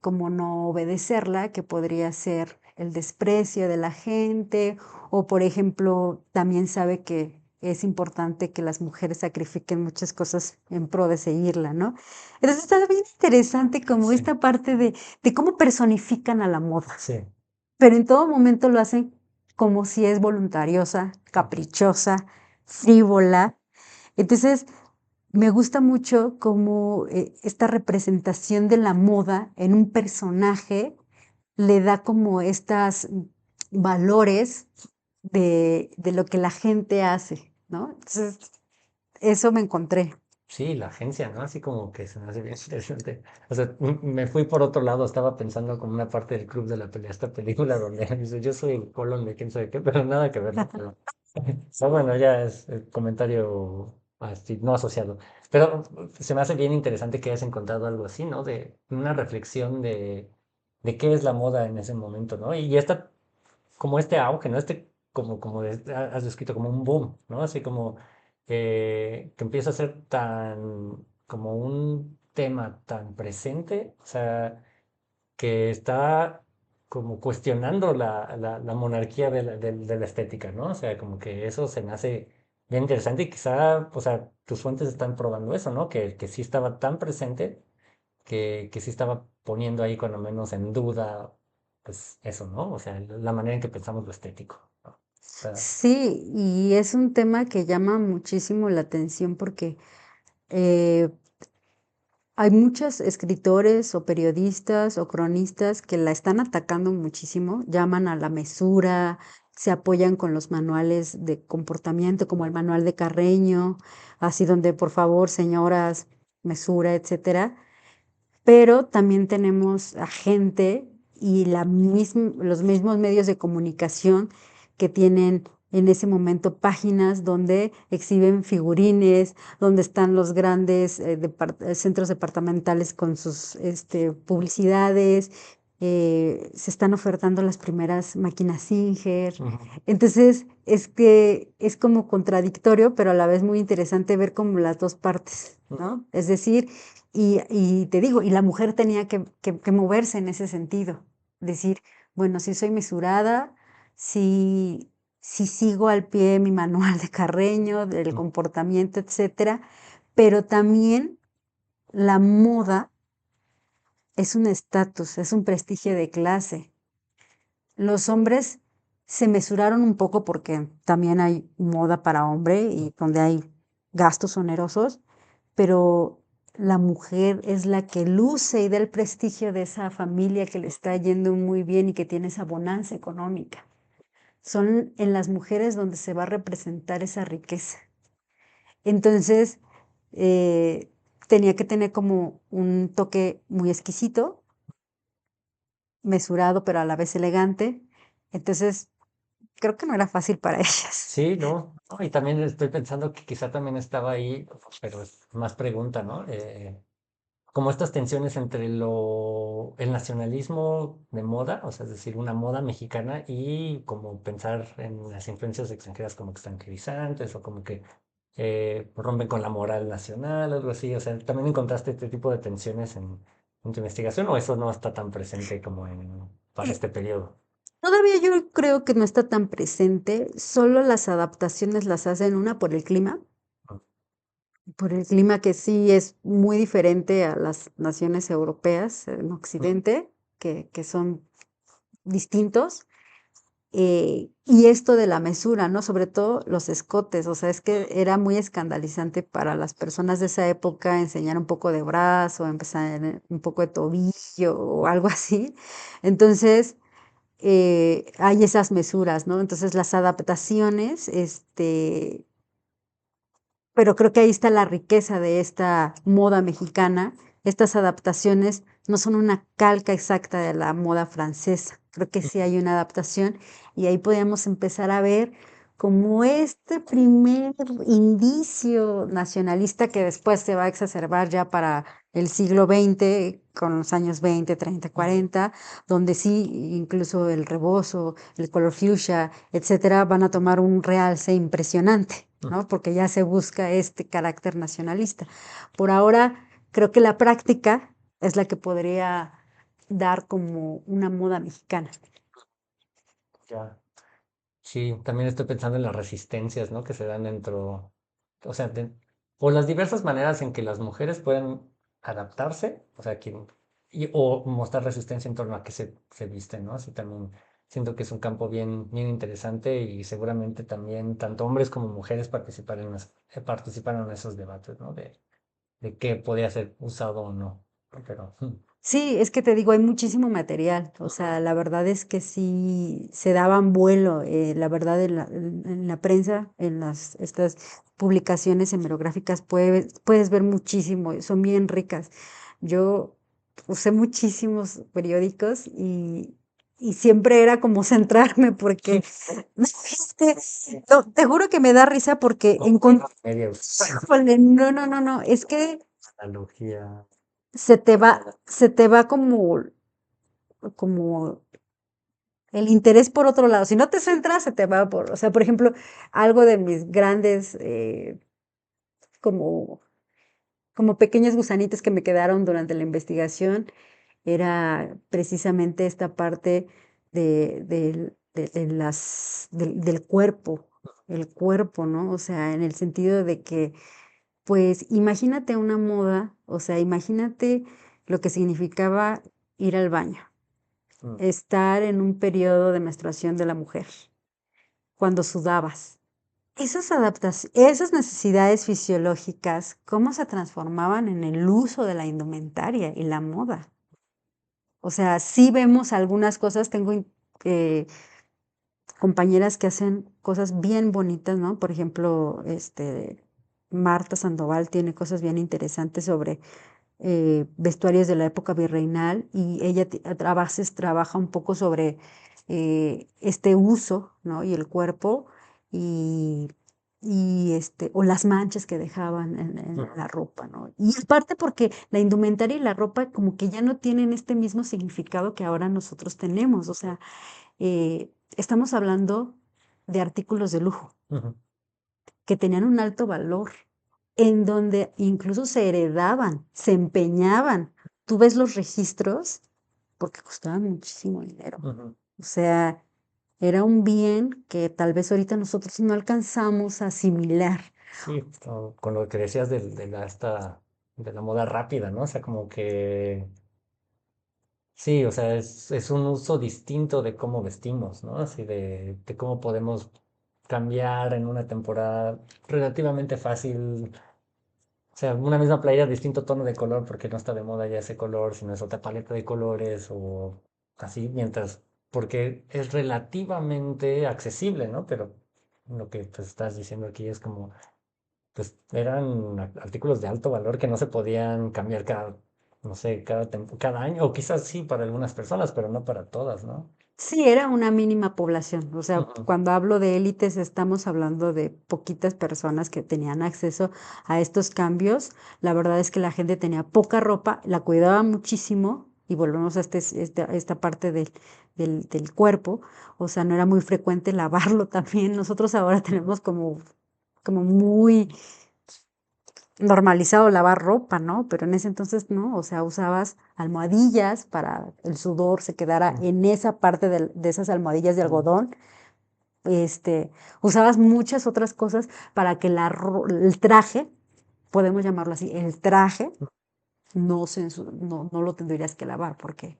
B: como no obedecerla, que podría ser el desprecio de la gente, o por ejemplo, también sabe que es importante que las mujeres sacrifiquen muchas cosas en pro de seguirla, ¿no? Entonces está bien interesante como
A: Sí,
B: esta parte de cómo personifican a la moda,
A: sí,
B: pero en todo momento lo hacen como si es voluntariosa, caprichosa, frívola. Entonces, me gusta mucho como esta representación de la moda en un personaje le da como estas valores de lo que la gente hace, ¿no? Entonces, eso me encontré.
A: sí, la agencia, ¿no? Así como que se me hace bien interesante. O sea, me fui por otro lado, estaba pensando como una parte del club de la pelea, esta película donde dice, yo soy el Colón de quién sabe qué, pero nada que ver, ¿no? Pero, bueno, ya es comentario así, no asociado. Pero se me hace bien interesante que hayas encontrado algo así, ¿no? De una reflexión de qué es la moda en ese momento, ¿no? Y esta como este auge, ¿no? Has descrito, como un boom, ¿no? Así como que empieza a ser tan, como un tema tan presente, o sea, que está como cuestionando la monarquía de la estética, ¿no? O sea, como que eso se me hace bien interesante y quizá, o sea, tus fuentes están probando eso, ¿no? Que sí estaba tan presente que sí estaba poniendo ahí cuando menos en duda, pues eso, ¿no? O sea, la manera en que pensamos lo estético, ¿no? Está-
B: Sí, y es un tema que llama muchísimo la atención porque eh, hay muchos escritores o periodistas o cronistas que la están atacando muchísimo, llaman a la mesura, se apoyan con los manuales de comportamiento, como el manual de Carreño, así donde por favor, señoras, mesura, etcétera. Pero también tenemos a gente y los mismos medios de comunicación que tienen en ese momento páginas donde exhiben figurines, donde están los grandes centros departamentales con sus publicidades, se están ofertando las primeras máquinas Singer.
A: Ujú.
B: Entonces, es que es como contradictorio, pero a la vez muy interesante ver como las dos partes, ¿no? Es decir, y te digo, y la mujer tenía que moverse en ese sentido, decir, bueno, si soy mesurada, si sigo al pie mi manual de Carreño, del
A: Ujú.
B: comportamiento, etcétera, pero también la moda es un estatus, es un prestigio de clase. Los hombres se mesuraron un poco porque también hay moda para hombre y donde hay gastos onerosos, pero la mujer es la que luce y da el prestigio de esa familia que le está yendo muy bien y que tiene esa bonanza económica. Son en las mujeres donde se va a representar esa riqueza. Entonces, eh, tenía que tener como un toque muy exquisito, mesurado, pero a la vez elegante. Entonces, creo que no era fácil para ellas.
A: Sí, no, no, y también estoy pensando que quizá también estaba ahí, pero es más pregunta, ¿no? Como estas tensiones entre el nacionalismo de moda, o sea, es decir, una moda mexicana y como pensar en las influencias extranjeras como extranjerizantes o como que rompen con la moral nacional, algo así. O sea, ¿también encontraste este tipo de tensiones en tu investigación o eso no está tan presente como para
B: Eh,
A: este periodo?
B: Todavía yo creo que no está tan presente, solo las adaptaciones las hacen una por el clima que sí es muy diferente a las naciones europeas en
A: Ujú.
B: Occidente, que son distintos. Y esto de la mesura, ¿no? Sobre todo los escotes, o sea, es que era muy escandalizante para las personas de esa época enseñar un poco de brazo, empezar un poco de tobillo o algo así. Entonces, hay esas mesuras, ¿no? Entonces, las adaptaciones, pero creo que ahí está la riqueza de esta moda mexicana. Estas adaptaciones no son una calca exacta de la moda francesa. Creo que sí hay una adaptación y ahí podemos empezar a ver como este primer indicio nacionalista que después se va a exacerbar ya para el siglo XX, con los años 20, 30, 40, donde sí, incluso el rebozo, el color fuchsia, etcétera, van a tomar un realce impresionante,
A: Ujú.
B: ¿no? Porque ya se busca este carácter nacionalista. Por ahora, creo que la práctica es la que podría dar como una moda mexicana.
A: Ya. Sí, también estoy pensando en las resistencias, ¿no? Que se dan dentro, o sea, o las diversas maneras en que las mujeres pueden adaptarse, o sea, o mostrar resistencia en torno a que se visten, ¿no? Así también siento que es un campo bien interesante y seguramente también tanto hombres como mujeres participaron en esos debates, ¿no? De qué podía ser usado o no. Pero,
B: Sí, es que te digo, hay muchísimo material, o sea, la verdad es que sí se daban vuelo, la verdad en la prensa, en estas publicaciones hemerográficas puedes ver muchísimo, son bien ricas. Yo usé muchísimos periódicos y siempre era como centrarme porque, es que, no, te juro que me da risa porque
A: como media
B: híjole, no, no, no, no, es que
A: analogía.
B: se te va como el interés por otro lado. Si no te centras, se te va o sea, por ejemplo, algo de mis grandes, como, como pequeños gusanitos que me quedaron durante la investigación, era precisamente esta parte del cuerpo, el cuerpo, ¿no? O sea, en el sentido de que, pues, imagínate una moda, o sea, imagínate lo que significaba ir al baño,
A: Mm,
B: estar en un periodo de menstruación de la mujer, cuando sudabas. Esas necesidades fisiológicas, ¿cómo se transformaban en el uso de la indumentaria y la moda? O sea, sí vemos algunas cosas, tengo compañeras que hacen cosas bien bonitas, ¿no? Por ejemplo, Marta Sandoval tiene cosas bien interesantes sobre vestuarios de la época virreinal y ella a veces trabaja un poco sobre este uso, ¿no? Y el cuerpo y, o las manchas que dejaban en
A: ujú.
B: la ropa, ¿no? Y aparte porque la indumentaria y la ropa como que ya no tienen este mismo significado que ahora nosotros tenemos, o sea, estamos hablando de artículos de lujo
A: Ujú.
B: que tenían un alto valor, en donde incluso se heredaban, se empeñaban. Tú ves los registros porque costaban muchísimo dinero.
A: Ujú.
B: O sea, era un bien que tal vez ahorita nosotros no alcanzamos a asimilar.
A: Sí, con lo que decías de la moda rápida, ¿no? O sea, como que sí, o sea, es un uso distinto de cómo vestimos, ¿no? Así de cómo podemos cambiar en una temporada relativamente fácil. O sea, una misma playera, distinto tono de color, porque no está de moda ya ese color, sino es otra paleta de colores o así, mientras, porque es relativamente accesible, ¿no? Pero lo que pues, estás diciendo aquí es como pues eran artículos de alto valor que no se podían cambiar cada, no sé, cada año, o quizás sí para algunas personas, pero no para todas, ¿no?
B: Sí, era una mínima población. O sea,
A: Ujú,
B: cuando hablo de élites, estamos hablando de poquitas personas que tenían acceso a estos cambios. La verdad es que la gente tenía poca ropa, la cuidaba muchísimo, y volvemos a esta parte del cuerpo. O sea, no era muy frecuente lavarlo también. Nosotros ahora
A: ujú.
B: tenemos como muy normalizado lavar ropa, ¿no? Pero en ese entonces no, o sea, usabas almohadillas para el sudor se quedara
A: Mm,
B: en esa parte de esas almohadillas de
A: mm,
B: algodón. Usabas muchas otras cosas para que el traje, podemos llamarlo así, el traje no lo tendrías que lavar porque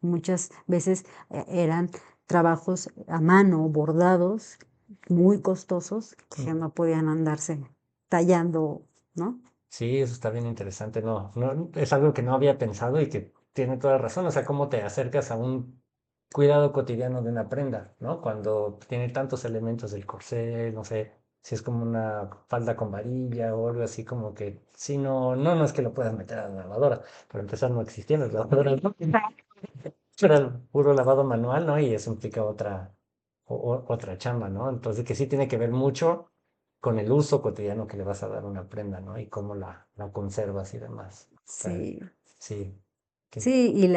B: muchas veces eran trabajos a mano, bordados, muy costosos, que
A: mm.
B: no podían andarse tallando, ¿no?
A: Sí, eso está bien interesante, no, no, es algo que no había pensado y que tiene toda razón, o sea, cómo te acercas a un cuidado cotidiano de una prenda, ¿no? Cuando tiene tantos elementos del corsé, no sé, si es como una falda con varilla o algo así como que, sí, no es que lo puedas meter a la lavadora, para empezar no existían las lavadoras, ¿no? Era el puro lavado manual, ¿no? Y eso implica otra chamba, ¿no? Entonces que sí tiene que ver mucho con el uso cotidiano que le vas a dar a una prenda, ¿no? Y cómo la conservas y demás. O sea,
B: Sí,
A: sí, que,
B: sí,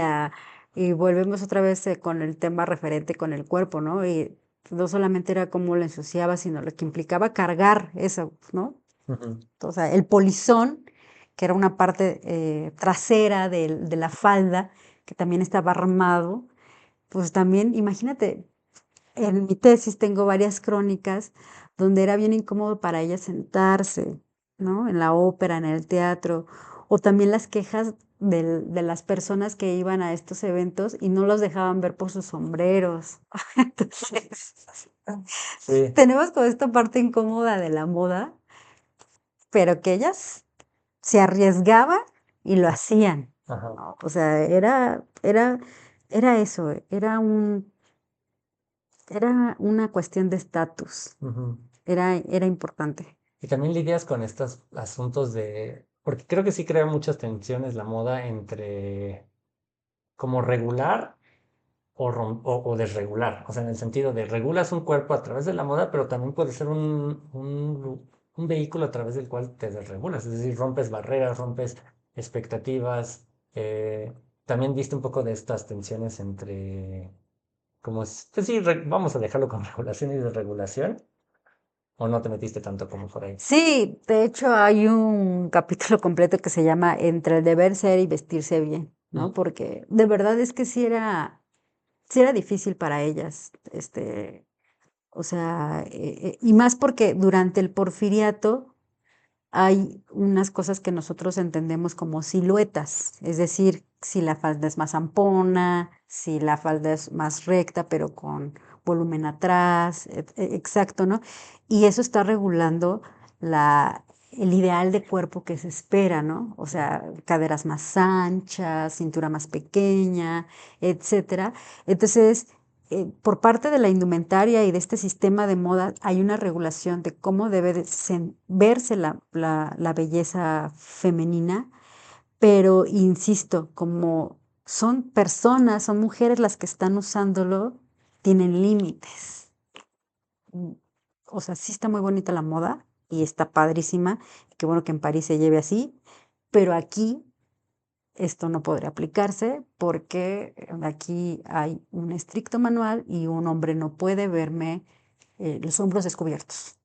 B: y volvemos otra vez con el tema referente con el cuerpo, ¿no? Y no solamente era cómo lo ensuciaba, sino lo que implicaba cargar eso, ¿no?
A: ujú,
B: O sea, el polizón que era una parte trasera de la falda, que también estaba armado, pues también, imagínate, en mi tesis tengo varias crónicas donde era bien incómodo para ella sentarse, ¿no? En la ópera, en el teatro, o también las quejas de las personas que iban a estos eventos y no los dejaban ver por sus sombreros. Entonces,
A: Sí,
B: tenemos como esta parte incómoda de la moda, pero que ellas se arriesgaban y lo hacían,
A: ajá,
B: ¿no? O sea, era eso, era una cuestión de estatus,
A: ujú.
B: era importante.
A: Y también lidias con estos asuntos porque creo que sí crea muchas tensiones la moda entre como regular o desregular. O sea, en el sentido de regulas un cuerpo a través de la moda, pero también puede ser un vehículo a través del cual te desregulas. Es decir, rompes barreras, rompes expectativas. eh, También viste un poco de estas tensiones entre, pues sí, vamos a dejarlo con regulación y desregulación, o no te metiste tanto como por ahí.
B: Sí, de hecho hay un capítulo completo que se llama Entre el deber ser y vestirse bien, ¿no?
A: Mm,
B: Porque de verdad es que sí era difícil para ellas, o sea, y más porque durante el porfiriato hay unas cosas que nosotros entendemos como siluetas, es decir, si la falda es más ampona, si la falda es más recta, pero con volumen atrás, exacto, ¿no? Y eso está regulando el ideal de cuerpo que se espera, ¿no? O sea, caderas más anchas, cintura más pequeña, etcétera. Entonces, por parte de la indumentaria y de este sistema de moda hay una regulación de cómo debe verse la belleza femenina, pero insisto, como son personas, son mujeres las que están usándolo, tienen límites. Mm, O sea, sí está muy bonita la moda y está padrísima, y qué bueno que en París se lleve así, pero aquí esto no podría aplicarse porque aquí hay un estricto manual y un hombre no puede verme los hombros descubiertos,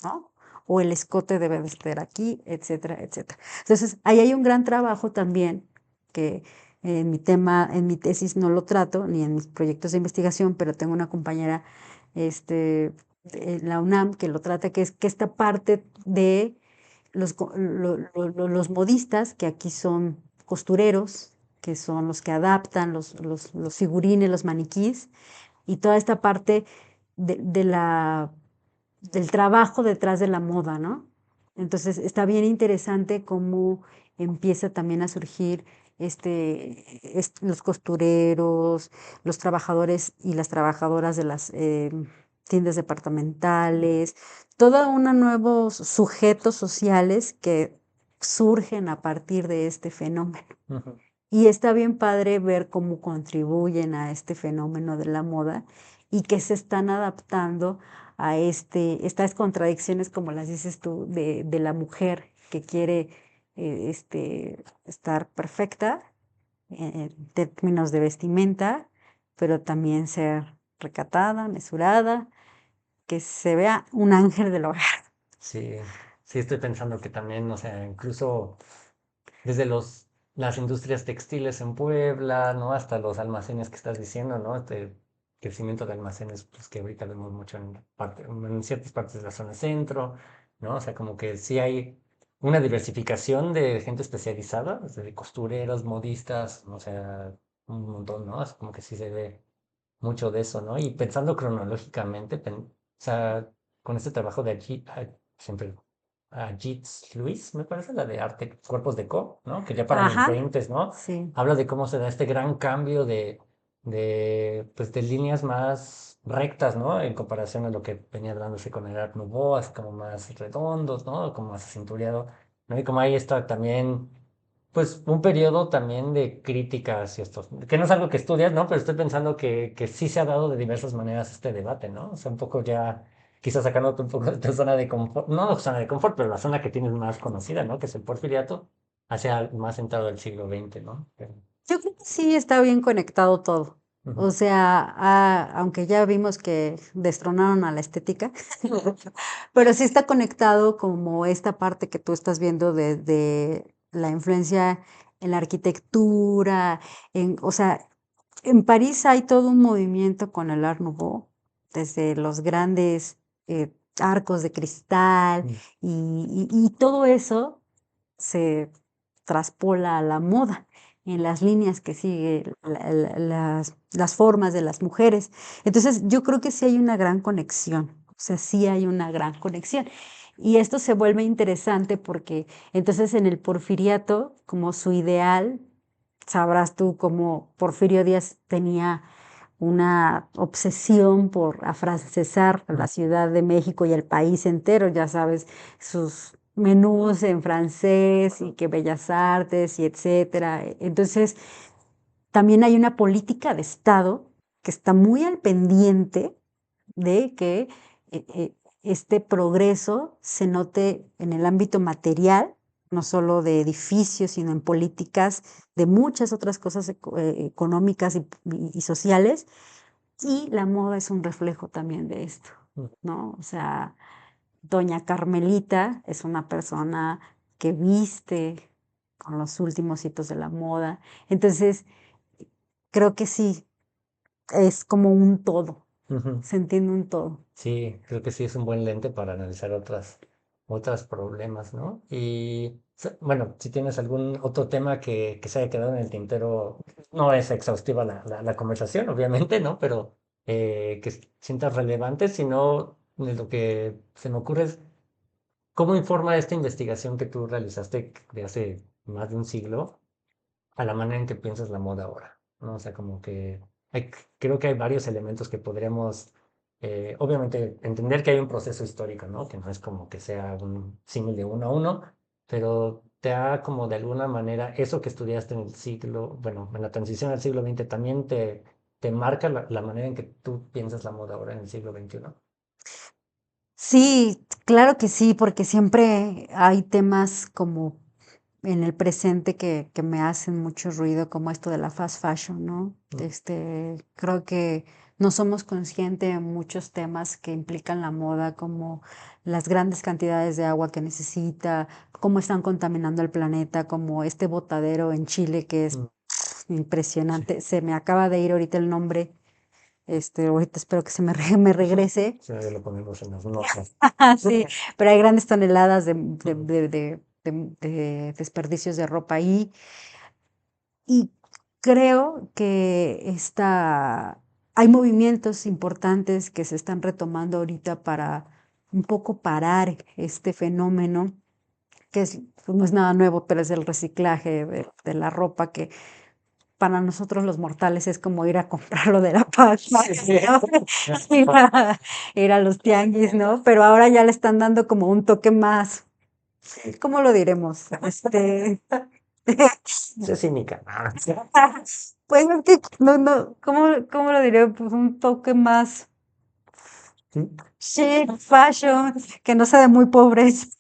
B: ¿no? O el escote debe de estar aquí, etcétera, etcétera. Entonces, ahí hay un gran trabajo también que en mi tema, en mi tesis no lo trato, ni en mis proyectos de investigación, pero tengo una compañera de la UNAM que lo trata, que es que esta parte de los modistas, que aquí son costureros, que son los que adaptan los figurines, los maniquís, y toda esta parte de del trabajo detrás de la moda, ¿no? Entonces está bien interesante cómo empieza también a surgir los costureros, los trabajadores y las trabajadoras de las tiendas departamentales, todos unos nuevos sujetos sociales que surgen a partir de este fenómeno.
A: ujú.
B: Y está bien padre ver cómo contribuyen a este fenómeno de la moda y que se están adaptando a estas contradicciones, como las dices tú, de la mujer que quiere estar perfecta en términos de vestimenta, pero también ser recatada, mesurada, que se vea un ángel del hogar.
A: Sí, sí estoy pensando que también, o sea, incluso desde las industrias textiles en Puebla, ¿no? Hasta los almacenes que estás diciendo, ¿no? Este crecimiento de almacenes, pues que ahorita vemos mucho en ciertas partes de la zona centro, ¿no? O sea, como que sí hay una diversificación de gente especializada, desde costureros, modistas, o sea, un montón, ¿no? Es como que sí se ve mucho de eso, ¿no? Y pensando cronológicamente, o sea, con este trabajo de allí, siempre, Ajit Luis, me parece, la de arte, cuerpos de Co, ¿no? Que ya para los
B: Ajá,
A: 20, ¿no?
B: sí.
A: Habla de cómo se da este gran cambio pues, de líneas más rectas, ¿no? En comparación a lo que venía dándose con el Art Nouveau, así como más redondos, ¿no? Como más acintureado, ¿no? Y como ahí está también pues un periodo también de crítica hacia estos, que no es algo que estudias, ¿no? Pero estoy pensando que sí se ha dado de diversas maneras este debate, ¿no? O sea, un poco ya, quizás sacándote un poco de tu zona de confort, no zona de confort, pero la zona que tienes más conocida, ¿no? Que es el porfiriato, hacia más entrado del siglo XX, ¿no?
B: Yo creo que sí está bien conectado todo.
A: Ujú.
B: O sea, aunque ya vimos que destronaron a la estética, pero sí está conectado como esta parte que tú estás viendo de la influencia en la arquitectura, o sea, en París hay todo un movimiento con el Art Nouveau, desde los grandes arcos de cristal
A: Mm.
B: y todo eso se traspola a la moda en las líneas que sigue las formas de las mujeres. Entonces, yo creo que sí hay una gran conexión, o sea, sí hay una gran conexión. Y esto se vuelve interesante porque entonces en el porfiriato, como su ideal, sabrás tú cómo Porfirio Díaz tenía una obsesión por afrancesar a la Ciudad de México y el país entero, ya sabes, sus menús en francés y que bellas artes y etcétera. Entonces, también hay una política de Estado que está muy al pendiente de que este progreso se note en el ámbito material, no solo de edificios, sino en políticas de muchas otras cosas económicas y sociales, y la moda es un reflejo también de esto,
A: Mm.
B: ¿no? O sea, doña Carmelita es una persona que viste con los últimos hitos de la moda. Entonces, creo que sí, es como un todo,
A: Ujú.
B: se entiende un todo.
A: Sí, creo que sí es un buen lente para analizar otras problemas, ¿no? Y bueno, si tienes algún otro tema que se haya quedado en el tintero, no es exhaustiva la conversación, obviamente, ¿no? Pero que sientas relevante, sino lo que se me ocurre es cómo informa esta investigación que tú realizaste de hace más de un siglo a la manera en que piensas la moda ahora, ¿no? O sea, como que creo que hay varios elementos que podríamos, obviamente, entender que hay un proceso histórico, ¿no? Que no es como que sea un símil de uno a uno, pero te da como de alguna manera eso que estudiaste en el siglo, bueno, en la transición al siglo XX también te marca la manera en que tú piensas la moda ahora en el siglo XXI.
B: Sí, claro que sí, porque siempre hay temas como en el presente que me hacen mucho ruido, como esto de la fast fashion, ¿no?
A: Mm.
B: Creo que no somos conscientes de muchos temas que implican la moda, como las grandes cantidades de agua que necesita, cómo están contaminando el planeta, como este botadero en Chile que es
A: Mm. Sí,
B: impresionante. Se me acaba de ir ahorita el nombre, ahorita espero que me regrese.
A: sí, ahí lo ponemos en las notas.
B: Sí, pero hay grandes toneladas
A: Ujú.
B: de desperdicios de ropa ahí. Y creo que hay movimientos importantes que se están retomando ahorita para un poco parar este fenómeno, que pues, no es nada nuevo, pero es el reciclaje de la ropa, que para nosotros los mortales es como ir a comprarlo de la paca, ¿no? Ir a los tianguis, ¿no? Pero ahora ya le están dando como un toque más,
A: Sí,
B: ¿cómo lo diremos?
A: es cínica. Ah,
B: Pues es que, no, ¿cómo lo diré? Pues un toque más
A: sí.
B: chic, fashion, que no sea de muy pobres.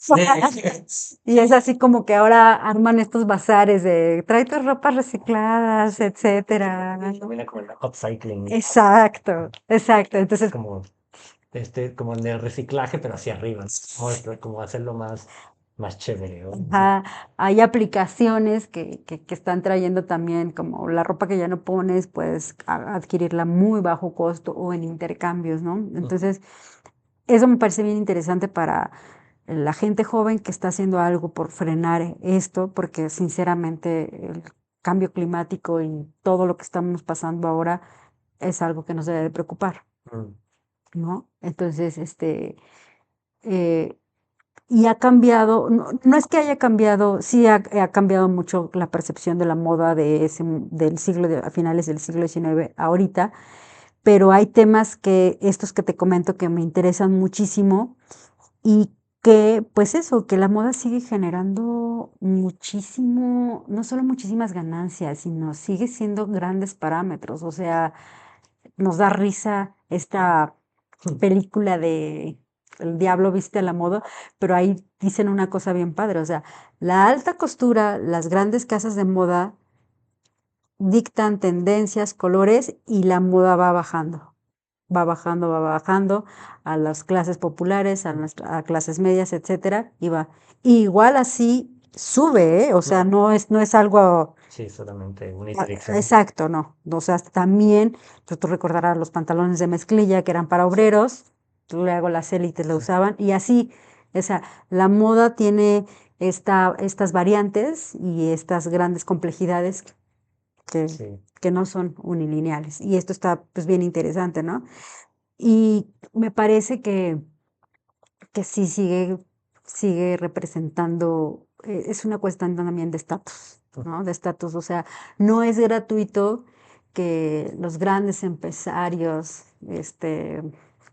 B: Y es así como que ahora arman estos bazares de trae tus ropas recicladas, etcétera.
A: Combina como el upcycling,
B: Exacto, exacto. Entonces,
A: como como en el reciclaje, pero hacia arriba, ¿no? Como hacerlo más chévere, ¿no?
B: ajá, hay aplicaciones que están trayendo también como la ropa que ya no pones, puedes adquirirla a muy bajo costo o en intercambios, ¿no?
A: Mm.
B: Entonces, eso me parece bien interesante para la gente joven que está haciendo algo por frenar esto, porque sinceramente el cambio climático y todo lo que estamos pasando ahora es algo que nos debe de preocupar,
A: Mm.
B: ¿no? Entonces, eh, y ha cambiado, no es que haya cambiado, sí ha cambiado mucho la percepción de la moda del a finales del siglo XIX ahorita, pero hay temas que estos que te comento que me interesan muchísimo y que, pues eso, que la moda sigue generando muchísimo, no solo muchísimas ganancias, sino sigue siendo grandes parámetros. O sea, nos da risa esta película de El diablo viste a la moda, pero ahí dicen una cosa bien padre. O sea, la alta costura, las grandes casas de moda dictan tendencias, colores y la moda va bajando. Va bajando, va bajando a las clases populares, a clases medias, etcétera, y va. Y igual así sube, ¿eh? O sea, no es algo
A: Sí, solamente unidireccional.
B: exacto, no. O sea, también, tú recordarás los pantalones de mezclilla que eran para obreros, luego las élites lo
A: Sí,
B: usaban, y así, o sea, la moda tiene estas variantes y estas grandes complejidades que,
A: sí.
B: que no son unilineales. Y esto está pues bien interesante, ¿no? Y me parece que sí sigue representando, es una cuestión también de estatus, ¿no? De estatus, o sea, no es gratuito que los grandes empresarios,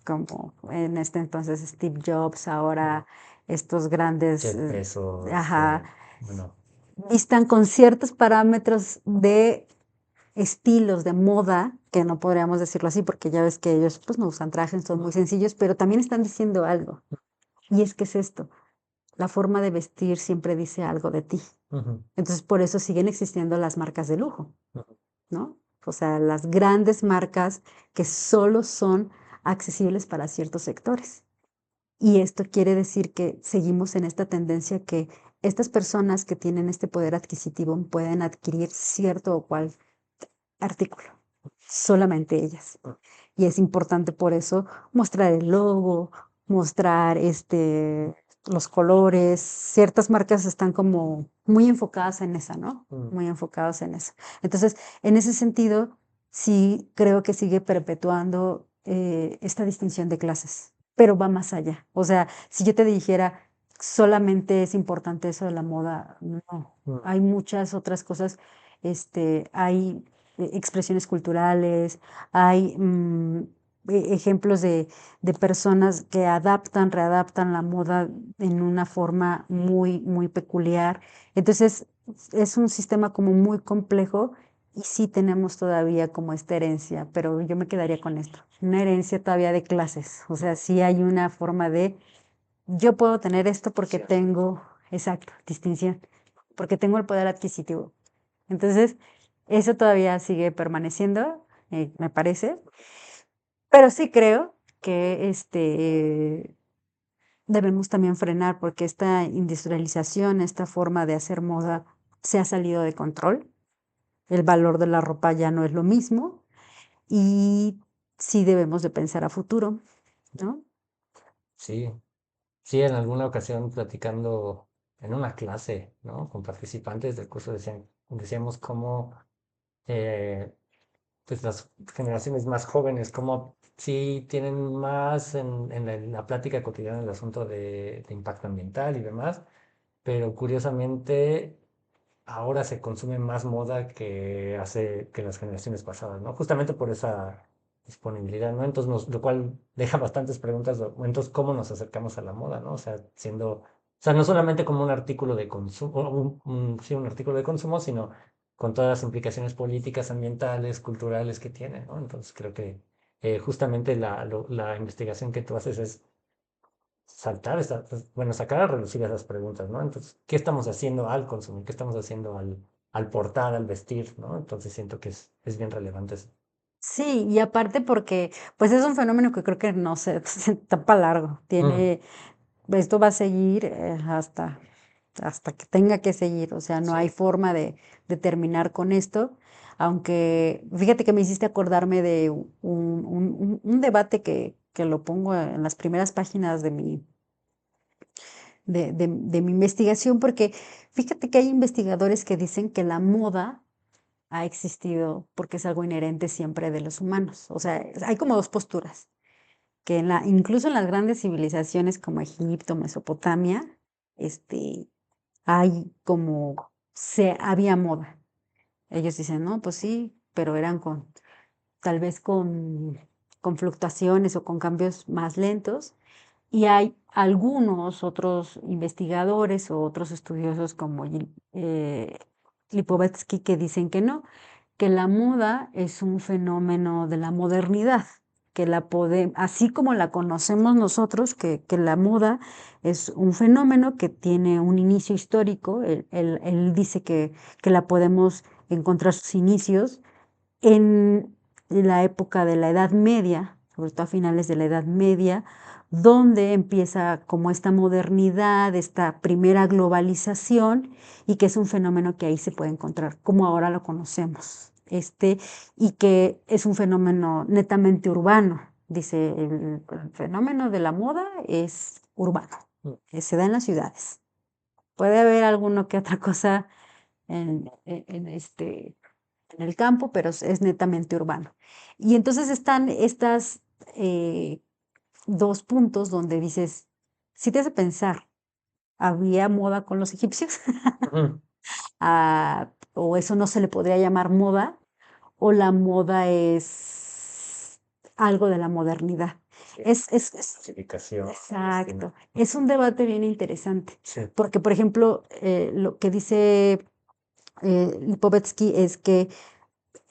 B: como en este entonces Steve Jobs, ahora estos grandes,
A: Jeff Bezos,
B: ajá,
A: bueno,
B: vistan con ciertos parámetros de estilos de moda, que no podríamos decirlo así, porque ya ves que ellos pues no usan trajes, son muy sencillos, pero también están diciendo algo. Y es que es esto, la forma de vestir siempre dice algo de ti.
A: ujú,
B: Entonces, por eso siguen existiendo las marcas de lujo,
A: ujú,
B: ¿no? O sea, las grandes marcas que solo son accesibles para ciertos sectores. Y esto quiere decir que seguimos en esta tendencia que estas personas que tienen este poder adquisitivo pueden adquirir cierto o cual artículo, solamente ellas.
A: ujú,
B: Y es importante por eso mostrar el logo, mostrar los colores. Ciertas marcas están como muy enfocadas en esa, ¿no?
A: ujú.
B: Muy enfocadas en eso. Entonces, en ese sentido, sí creo que sigue perpetuando esta distinción de clases, pero va más allá. O sea, si yo te dijera, solamente es importante eso de la moda, no.
A: Mm,
B: Hay muchas otras cosas, hay expresiones culturales, hay ejemplos de personas que adaptan, readaptan la moda en una forma muy, muy peculiar. Entonces, es un sistema como muy complejo y sí tenemos todavía como esta herencia, pero yo me quedaría con esto, una herencia todavía de clases. O sea, sí hay una forma de, yo puedo tener esto porque
A: cierto.
B: tengo, exacto, distinción, porque tengo el poder adquisitivo. Entonces, eso todavía sigue permaneciendo, me parece, pero sí creo que debemos también frenar porque esta industrialización, esta forma de hacer moda se ha salido de control. El valor de la ropa ya no es lo mismo y sí debemos de pensar a futuro, ¿no?
A: Sí, sí, en alguna ocasión platicando en una clase, ¿no? Con participantes del curso decíamos cómo eh, pues las generaciones más jóvenes, como sí tienen más en la plática cotidiana el asunto de impacto ambiental y demás, pero curiosamente ahora se consume más moda que hace que las generaciones pasadas, ¿no? Justamente por esa disponibilidad, ¿no? Entonces, lo cual deja bastantes preguntas, entonces, ¿cómo nos acercamos a la moda, ¿no? O sea, o sea, no solamente como un artículo de consumo, sí, un artículo de consumo, sino con todas las implicaciones políticas, ambientales, culturales que tiene, ¿no? Entonces, creo que justamente la investigación que tú haces es bueno, sacar a relucir esas preguntas, ¿no? Entonces, ¿qué estamos haciendo al consumir? ¿Qué estamos haciendo al portar, al vestir, ¿no? Entonces siento que es bien relevante eso.
B: Sí, y aparte porque pues es un fenómeno que creo que no se, se tapa largo,
A: Mm,
B: tiene, esto va a seguir hasta que tenga que seguir, o sea, no hay
A: sí,
B: forma de terminar con esto, aunque fíjate que me hiciste acordarme de un debate que lo pongo en las primeras páginas de mi investigación, porque fíjate que hay investigadores que dicen que la moda ha existido porque es algo inherente siempre de los humanos, o sea, hay como dos posturas que incluso en las grandes civilizaciones como Egipto, Mesopotamia, hay como había moda. Ellos dicen, no, pues sí, pero eran tal vez con fluctuaciones o con cambios más lentos. Y hay algunos otros investigadores o otros estudiosos como Lipovetsky que dicen que no, que la moda es un fenómeno de la modernidad, que así como la conocemos nosotros, que la moda es un fenómeno que tiene un inicio histórico, él dice que la podemos encontrar sus inicios en la época de la Edad Media, sobre todo a finales de la Edad Media, donde empieza como esta modernidad, esta primera globalización, y que es un fenómeno que ahí se puede encontrar como ahora lo conocemos, y que es un fenómeno netamente urbano. Dice, el fenómeno de la moda es urbano, se da en las ciudades. Puede haber alguno que otra cosa en el campo, pero es netamente urbano. Y entonces están estas dos puntos donde dices, si te hace pensar, ¿había moda con los egipcios?
A: Ujú.
B: ¿O eso no se le podría llamar moda? ¿O la moda es algo de la modernidad?
A: Sí, clasificación,
B: Exacto. Es un debate bien interesante,
A: sí.
B: porque, por ejemplo, lo que dice Lipovetsky es que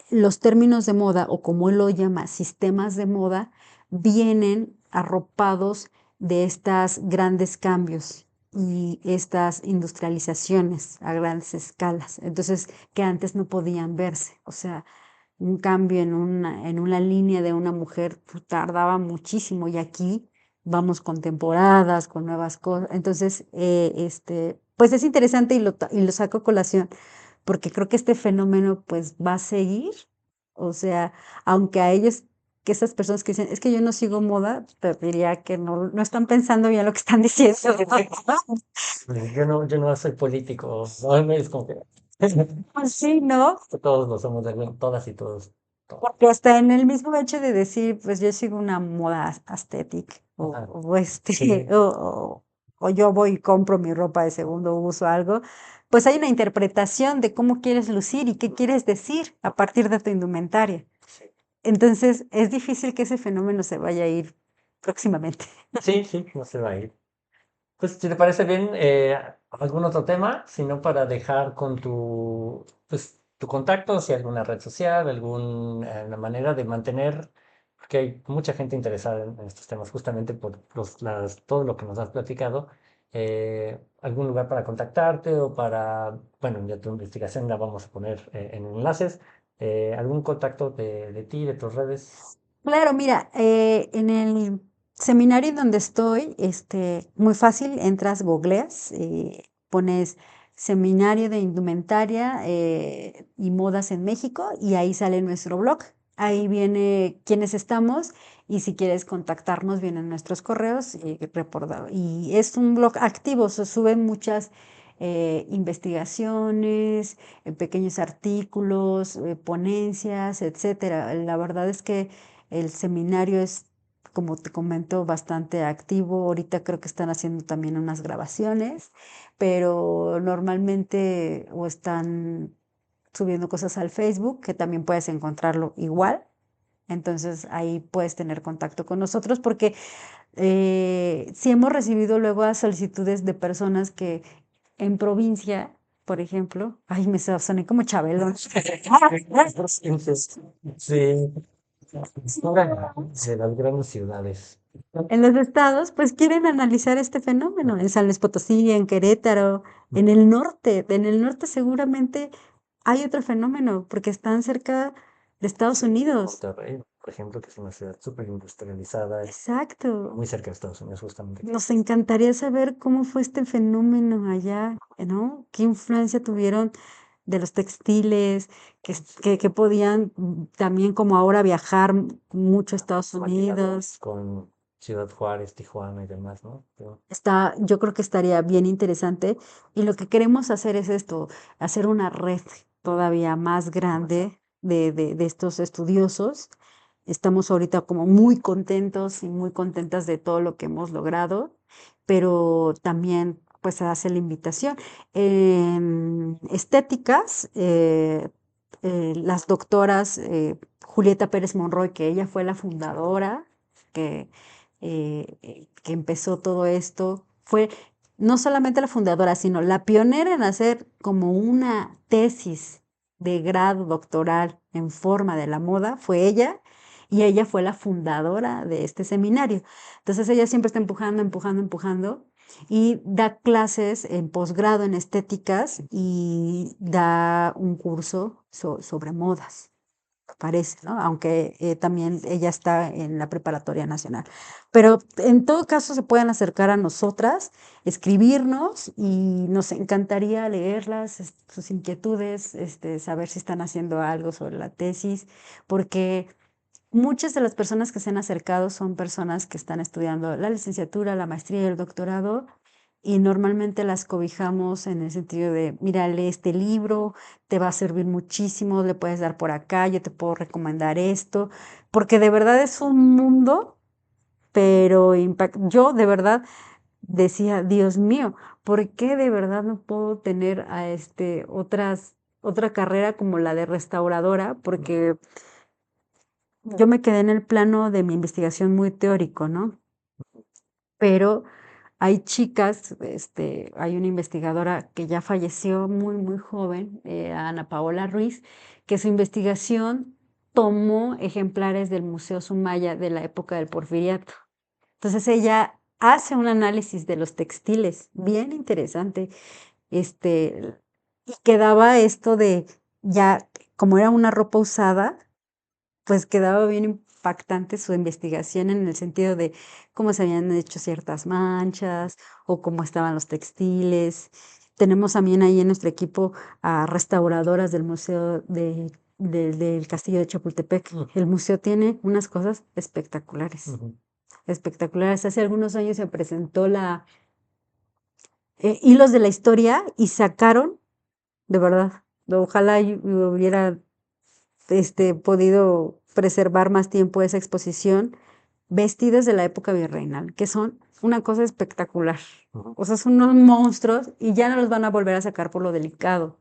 B: los términos de moda, o como él lo llama, sistemas de moda, vienen arropados de estos grandes cambios y estas industrializaciones a grandes escalas, entonces que antes no podían verse. O sea, un cambio en una línea de una mujer tardaba muchísimo, y aquí vamos con temporadas, con nuevas cosas. Entonces, pues es interesante, y lo saco a colación porque creo que este fenómeno pues va a seguir. O sea, aunque a ellos, que esas personas que dicen, es que yo no sigo moda, te diría que no están pensando bien lo que están diciendo.
A: Yo no soy político, no, es como que
B: Pues sí, ¿no?
A: todos lo somos, todas y todos.
B: Porque hasta en el mismo hecho de decir, pues yo sigo una moda aesthetic, o,
A: Ajá,
B: o este,
A: sí,
B: o yo voy y compro mi ropa de segundo uso, algo, pues hay una interpretación de cómo quieres lucir y qué quieres decir a partir de tu indumentaria.
A: sí.
B: Entonces, es difícil que ese fenómeno se vaya a ir próximamente.
A: Sí, sí, no se va a ir. Pues si te parece bien, algún otro tema, sino para dejar con pues, tu contacto, si hay alguna red social, alguna manera de mantener, porque hay mucha gente interesada en estos temas, justamente por todo lo que nos has platicado, algún lugar para contactarte o bueno, ya tu investigación la vamos a poner en enlaces, algún contacto de ti, de tus redes.
B: Claro, mira, en el seminario en donde estoy, muy fácil, entras, googleas, pones Seminario de Indumentaria y Modas en México, y ahí sale nuestro blog. Ahí viene quiénes estamos, y si quieres contactarnos vienen nuestros correos y reportado. Y es un blog activo, se suben muchas investigaciones, pequeños artículos, ponencias, etcétera. La verdad es que el seminario es, como te comento, bastante activo. Ahorita creo que están haciendo también unas grabaciones, pero normalmente o están subiendo cosas al Facebook, que también puedes encontrarlo igual. Entonces ahí puedes tener contacto con nosotros, porque sí hemos recibido luego a solicitudes de personas que en provincia, por ejemplo, ay, soné como Chabelo.
A: Sí, de las grandes ciudades.
B: En los estados, pues quieren analizar este fenómeno, en San Luis Potosí, en Querétaro, en el norte seguramente hay otro fenómeno, porque están cerca de Estados
A: Sí,
B: Unidos.
A: Monterrey, por ejemplo, que es una ciudad súper industrializada,
B: Exacto.
A: muy cerca de Estados Unidos, justamente.
B: Nos encantaría saber cómo fue este fenómeno allá, ¿no? ¿Qué influencia tuvieron de los textiles, que podían también, como ahora, viajar mucho a Estados Unidos?
A: Con Ciudad Juárez, Tijuana y demás, ¿no?
B: Yo creo que estaría bien interesante, y lo que queremos hacer es esto, hacer una red todavía más grande de estos estudiosos. Estamos ahorita como muy contentos y muy contentas de todo lo que hemos logrado, pero también pues se hace la invitación. En estéticas, las doctoras Julieta Pérez Monroy, que ella fue la fundadora, que que empezó todo esto, fue no solamente la fundadora, sino la pionera en hacer como una tesis de grado doctoral en forma de la moda, fue ella, y ella fue la fundadora de este seminario. Entonces ella siempre está empujando, empujando, empujando. y da clases en posgrado en estéticas y da un curso sobre modas, parece, ¿no? Aunque también ella está en la Preparatoria Nacional. Pero en todo caso se pueden acercar a nosotras, escribirnos y nos encantaría leerlas, sus inquietudes, saber si están haciendo algo sobre la tesis, porque muchas de las personas que se han acercado son personas que están estudiando la licenciatura, la maestría y el doctorado, y normalmente las cobijamos en el sentido de, mira, lee este libro, te va a servir muchísimo, le puedes dar por acá, yo te puedo recomendar esto, porque de verdad es un mundo, pero yo de verdad decía, Dios mío, ¿por qué de verdad no puedo tener a otra carrera como la de restauradora? Porque yo me quedé en el plano de mi investigación muy teórico, ¿no? Pero hay chicas, hay una investigadora que ya falleció muy, muy joven, Ana Paola Ruiz, que su investigación tomó ejemplares del Museo Sumaya de la época del Porfiriato. Entonces ella hace un análisis de los textiles, bien interesante, y quedaba esto de ya, como era una ropa usada, pues quedaba bien impactante su investigación en el sentido de cómo se habían hecho ciertas manchas o cómo estaban los textiles. Tenemos también ahí en nuestro equipo a restauradoras del Museo del Castillo de Chapultepec. El museo tiene unas cosas espectaculares, espectaculares. Hace algunos años se presentó Hilos de la Historia y sacaron, de verdad, ojalá hubiera podido preservar más tiempo esa exposición, vestidas de la época virreinal, que son una cosa espectacular. O sea, son unos monstruos y ya no los van a volver a sacar por lo delicado.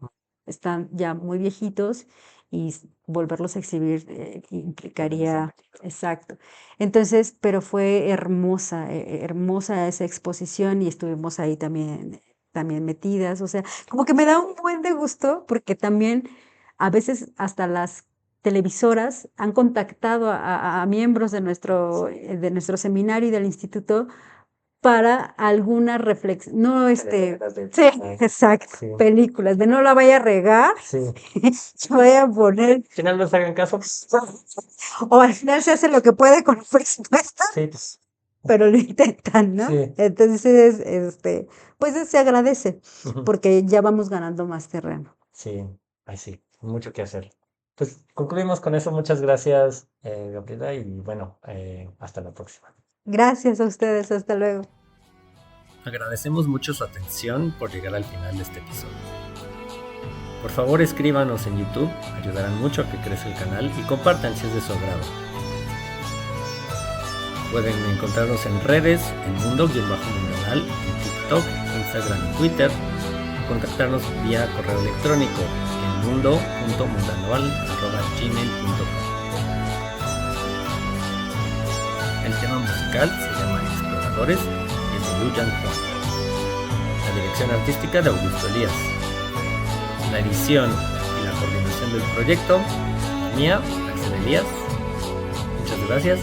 B: Están ya muy viejitos y volverlos a exhibir implicaría, exacto. Entonces, pero fue hermosa, hermosa esa exposición y estuvimos ahí también metidas. O sea, como que me da un buen de gusto porque también a veces hasta las televisoras han contactado a miembros de nuestro seminario y del instituto para alguna reflexión, no, sí, exacto,
A: Sí.
B: películas, de no la vaya a regar,
A: Sí.
B: yo voy a poner,
A: Al final no se hagan caso.
B: o al final se hace lo que puede con el presupuesto,
A: Sí, pues,
B: pero lo intentan, ¿no?
A: sí.
B: Entonces, pues se agradece,
A: Ujú.
B: porque ya vamos ganando más terreno.
A: Sí, ay, sí, mucho que hacer. Pues concluimos con eso. Muchas gracias, Gabriela, y bueno, hasta la próxima.
B: Gracias a ustedes, hasta luego.
A: Agradecemos mucho su atención por llegar al final de este episodio. Por favor, escríbanos en YouTube, ayudarán mucho a que crezca el canal y compartan si es de su agrado. Pueden encontrarnos en redes, en Mundo-Mundanal, en TikTok, Instagram y Twitter, o contactarnos vía correo electrónico en mundo.mundanal@gmail.com. El tema musical se llama Exploradores y es de Lu Yang Juan. La dirección artística de Augusto Elías. La edición y la coordinación del proyecto, mía, Axel Elías. Muchas gracias.